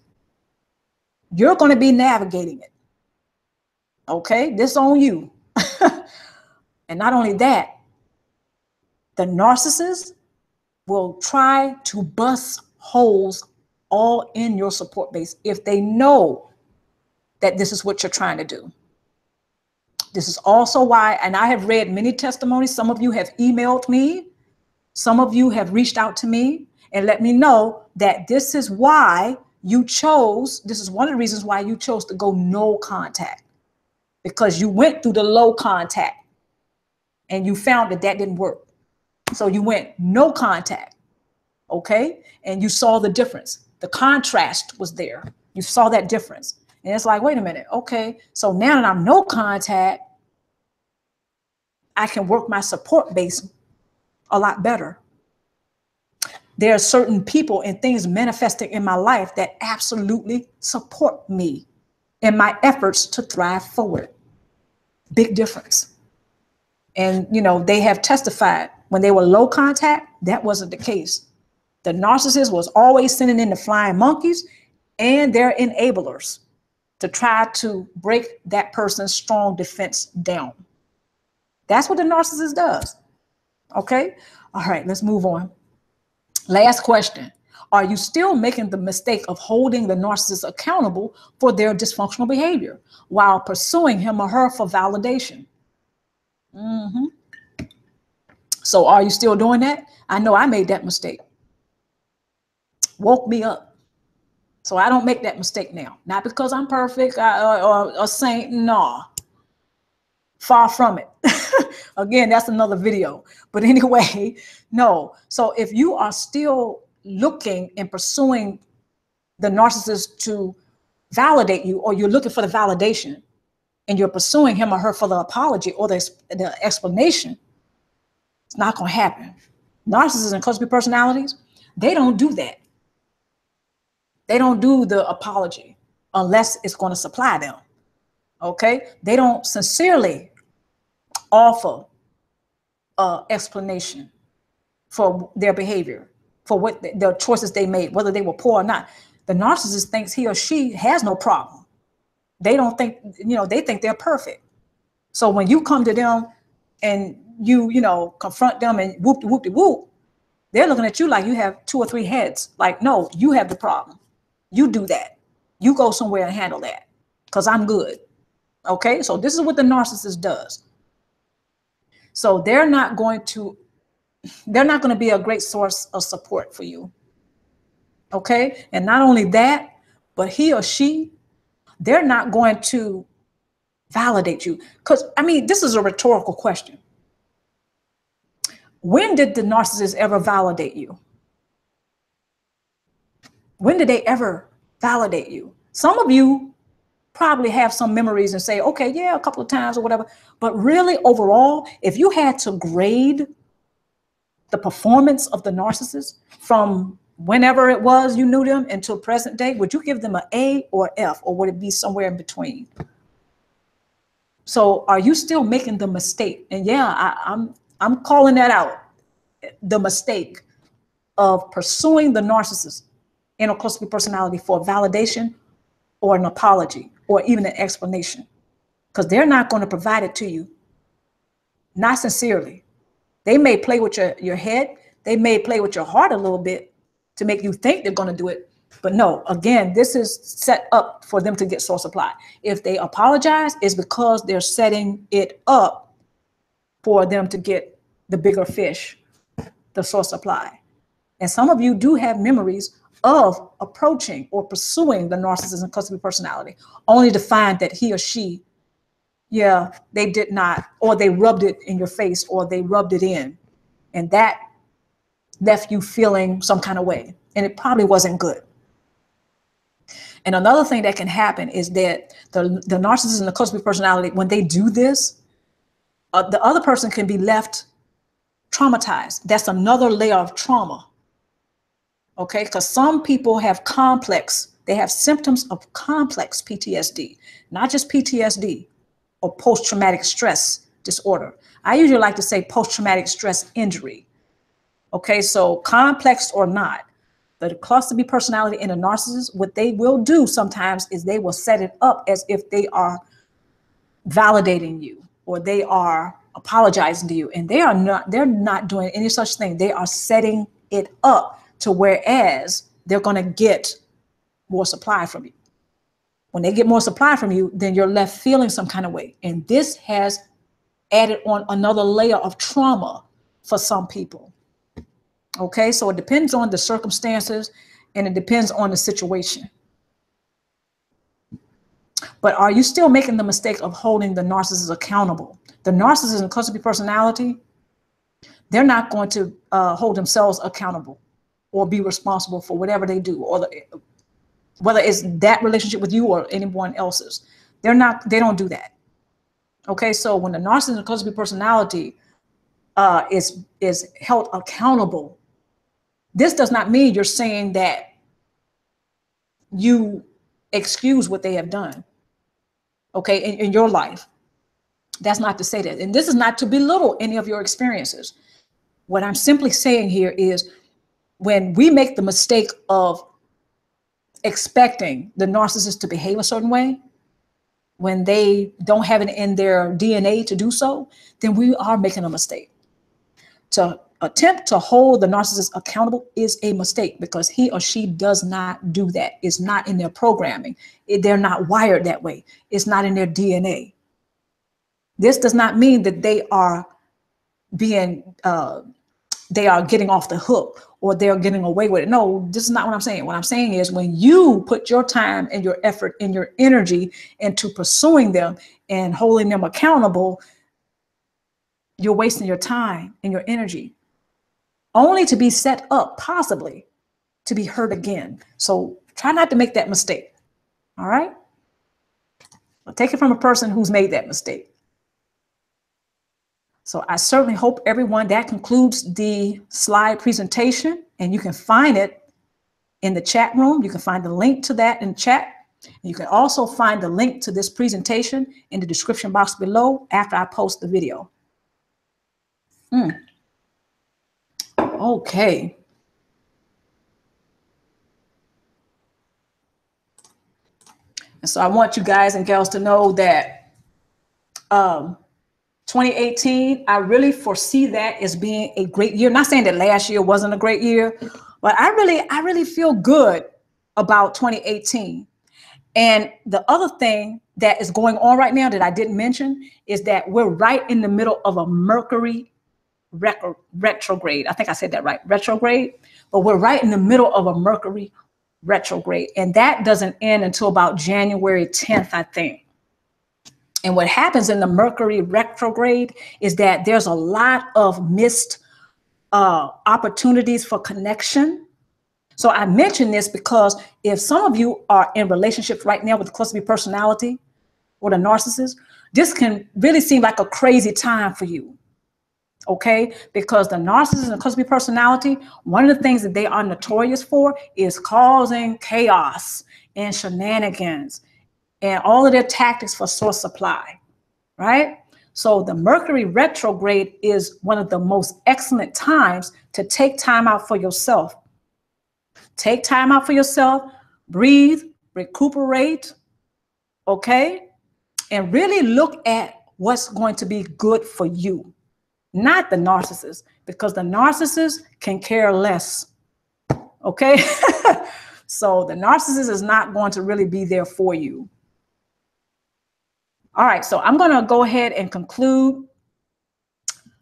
You're going to be navigating it. Okay, this on you. And not only that, the narcissist will try to bust holes all in your support base if they know that this is what you're trying to do. This is also why, and I have read many testimonies. Some of you have emailed me. Some of you have reached out to me and let me know that this is why you chose, this is one of the reasons why you chose to go no contact, because you went through the low contact and you found that that didn't work. So you went no contact, okay? And you saw the difference. The contrast was there. You saw that difference. And it's like, wait a minute, okay, so now that I'm no contact, I can work my support base a lot better. There are certain people and things manifesting in my life that absolutely support me in my efforts to thrive forward. Big difference. And, you know, they have testified when they were low contact, that wasn't the case. The narcissist was always sending in the flying monkeys and their enablers to try to break that person's strong defense down. That's what the narcissist does. Okay. All right, let's move on. Last question. Are you still making the mistake of holding the narcissist accountable for their dysfunctional behavior while pursuing him or her for validation? So are you still doing that? I know I made that mistake. Woke me up. So I don't make that mistake now. Not because I'm perfect or a saint. No. Far from it. Again, that's another video. But anyway, no. So if you are still looking and pursuing the narcissist to validate you, or you're looking for the validation and you're pursuing him or her for the apology or the explanation, it's not going to happen. Narcissists and cosmic personalities, they don't do that. They don't do the apology unless it's going to supply them. Okay? They don't sincerely offer explanation for their behavior, for what the choices they made, whether they were poor or not. The narcissist thinks he or she has no problem. They don't think, you know, they think they're perfect. So when you come to them and you know, confront them and whoop-de-whoop-de-whoop, they're looking at you like you have 2 or 3 heads. Like, no, you have the problem. You do that. You go somewhere and handle that because I'm good. Okay, so this is what the narcissist does. So they're not going to be a great source of support for you. Okay, and not only that, but he or she, they're not going to validate you. Because, I mean, this is a rhetorical question. When did the narcissist ever validate you? When did they ever validate you? Some of you probably have some memories and say, okay, yeah, a couple of times or whatever. But really, overall, if you had to grade the performance of the narcissist from whenever it was you knew them until present day, would you give them an A or F, or would it be somewhere in between? So are you still making the mistake? And yeah, I'm calling that out, the mistake of pursuing the narcissist, intercosmic personality, for validation or an apology or even an explanation, because they're not going to provide it to you. Not sincerely. They may play with your head. They may play with your heart a little bit to make you think they're going to do it. But no, again, this is set up for them to get source supply. If they apologize, it's because they're setting it up for them to get the bigger fish, the source supply. And some of you do have memories of approaching or pursuing the narcissist and cosmic personality, only to find that he or she, yeah, they did not, or they rubbed it in your face, or they rubbed it in. And that left you feeling some kind of way. And it probably wasn't good. And another thing that can happen is that the narcissist and the cosmic personality, when they do this, the other person can be left traumatized. That's another layer of trauma. Okay, because some people have they have symptoms of complex PTSD, not just PTSD or post-traumatic stress disorder. I usually like to say post-traumatic stress injury. Okay, so complex or not, the cluster B personality and the narcissist, what they will do sometimes is they will set it up as if they are validating you or they are apologizing to you, and they're not doing any such thing. They are setting it up to whereas they're going to get more supply from you. When they get more supply from you, then you're left feeling some kind of way. And this has added on another layer of trauma for some people. Okay, so it depends on the circumstances and it depends on the situation. But are you still making the mistake of holding the narcissist accountable? The narcissist and cosmic personality, they're not going to hold themselves accountable or be responsible for whatever they do, or whether it's that relationship with you or anyone else's. They don't do that. Okay, so when the narcissist and cosmic personality is held accountable, this does not mean you're saying that you excuse what they have done, okay, in your life. That's not to say that. And this is not to belittle any of your experiences. What I'm simply saying here is when we make the mistake of expecting the narcissist to behave a certain way, when they don't have it in their DNA to do so, then we are making a mistake. To attempt to hold the narcissist accountable is a mistake because he or she does not do that. It's not in their programming. They're not wired that way. It's not in their DNA. This does not mean that they are getting off the hook or they're getting away with it. No, this is not what I'm saying. What I'm saying is when you put your time and your effort and your energy into pursuing them and holding them accountable, you're wasting your time and your energy only to be set up possibly to be hurt again. So try not to make that mistake. All right. Well, take it from a person who's made that mistake. So I certainly hope everyone, that concludes the slide presentation, and you can find it in the chat room. You can find the link to that in chat. You can also find the link to this presentation in the description box below after I post the video. Okay. And so I want you guys and gals to know that 2018, I really foresee that as being a great year. Not saying that last year wasn't a great year, but I really feel good about 2018. And the other thing that is going on right now that I didn't mention is that we're right in the middle of a Mercury retrograde. I think I said that right, retrograde. But we're right in the middle of a Mercury retrograde. And that doesn't end until about January 10th, I think. And what happens in the Mercury retrograde is that there's a lot of missed opportunities for connection. So I mention this because if some of you are in relationships right now with a cluster B personality or the narcissist, this can really seem like a crazy time for you. Okay, because the narcissist and cluster B personality, one of the things that they are notorious for is causing chaos and shenanigans and all of their tactics for source supply, right? So the Mercury retrograde is one of the most excellent times to take time out for yourself. Take time out for yourself, breathe, recuperate, okay? And really look at what's going to be good for you, not the narcissist, because the narcissist can care less, okay? So the narcissist is not going to really be there for you. All right, so I'm going to go ahead and conclude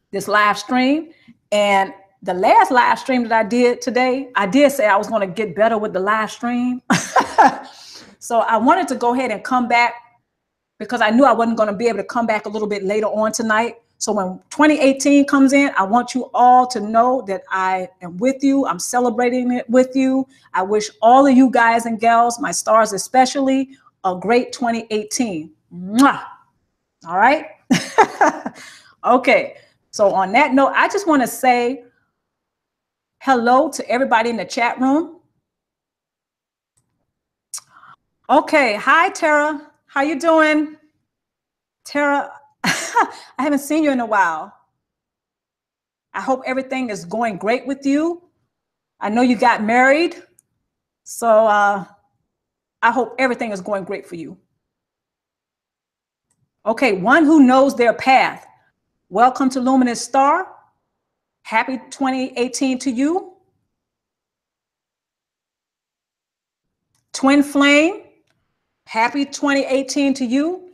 this live stream. And the last live stream that I did today, I did say I was going to get better with the live stream. So I wanted to go ahead and come back because I knew I wasn't going to be able to come back a little bit later on tonight. So when 2018 comes in, I want you all to know that I am with you. I'm celebrating it with you. I wish all of you guys and gals, my stars especially, a great 2018. Mwah. All right. Okay. So on that note, I just want to say hello to everybody in the chat room. Okay. Hi, Tara. How you doing? Tara, I haven't seen you in a while. I hope everything is going great with you. I know you got married. So I hope everything is going great for you. Okay, one who knows their path. Welcome to Luminousz Ztar. Happy 2018 to you. Twin Flame, happy 2018 to you.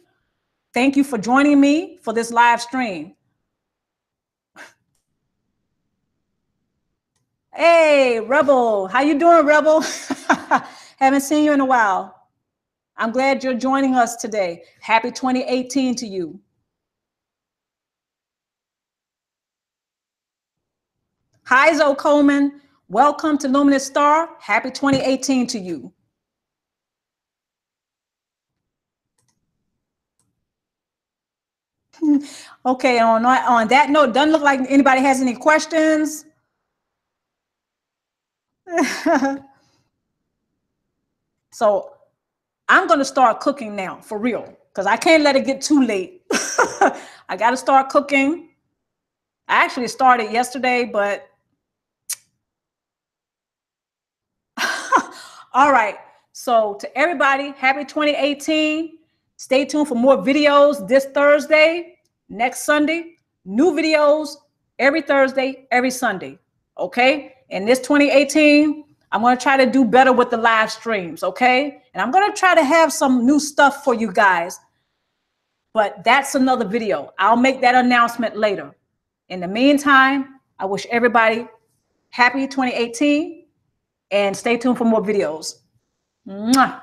Thank you for joining me for this live stream. Hey, Rebel, how you doing, Rebel? Haven't seen you in a while. I'm glad you're joining us today. Happy 2018 to you. Hi, Zoe Coleman. Welcome to Luminousz Ztar. Happy 2018 to you. Okay, on that note, doesn't look like anybody has any questions. So I'm going to start cooking now, for real. because I can't let it get too late. I got to start cooking. I actually started yesterday, but all right. So to everybody, happy 2018. Stay tuned for more videos this Thursday, next Sunday. New videos every Thursday, every Sunday. Okay. And this 2018, I'm going to try to do better with the live streams. Okay. And I'm going to try to have some new stuff for you guys. But that's another video. I'll make that announcement later. In the meantime, I wish everybody happy 2018 and stay tuned for more videos. Mwah.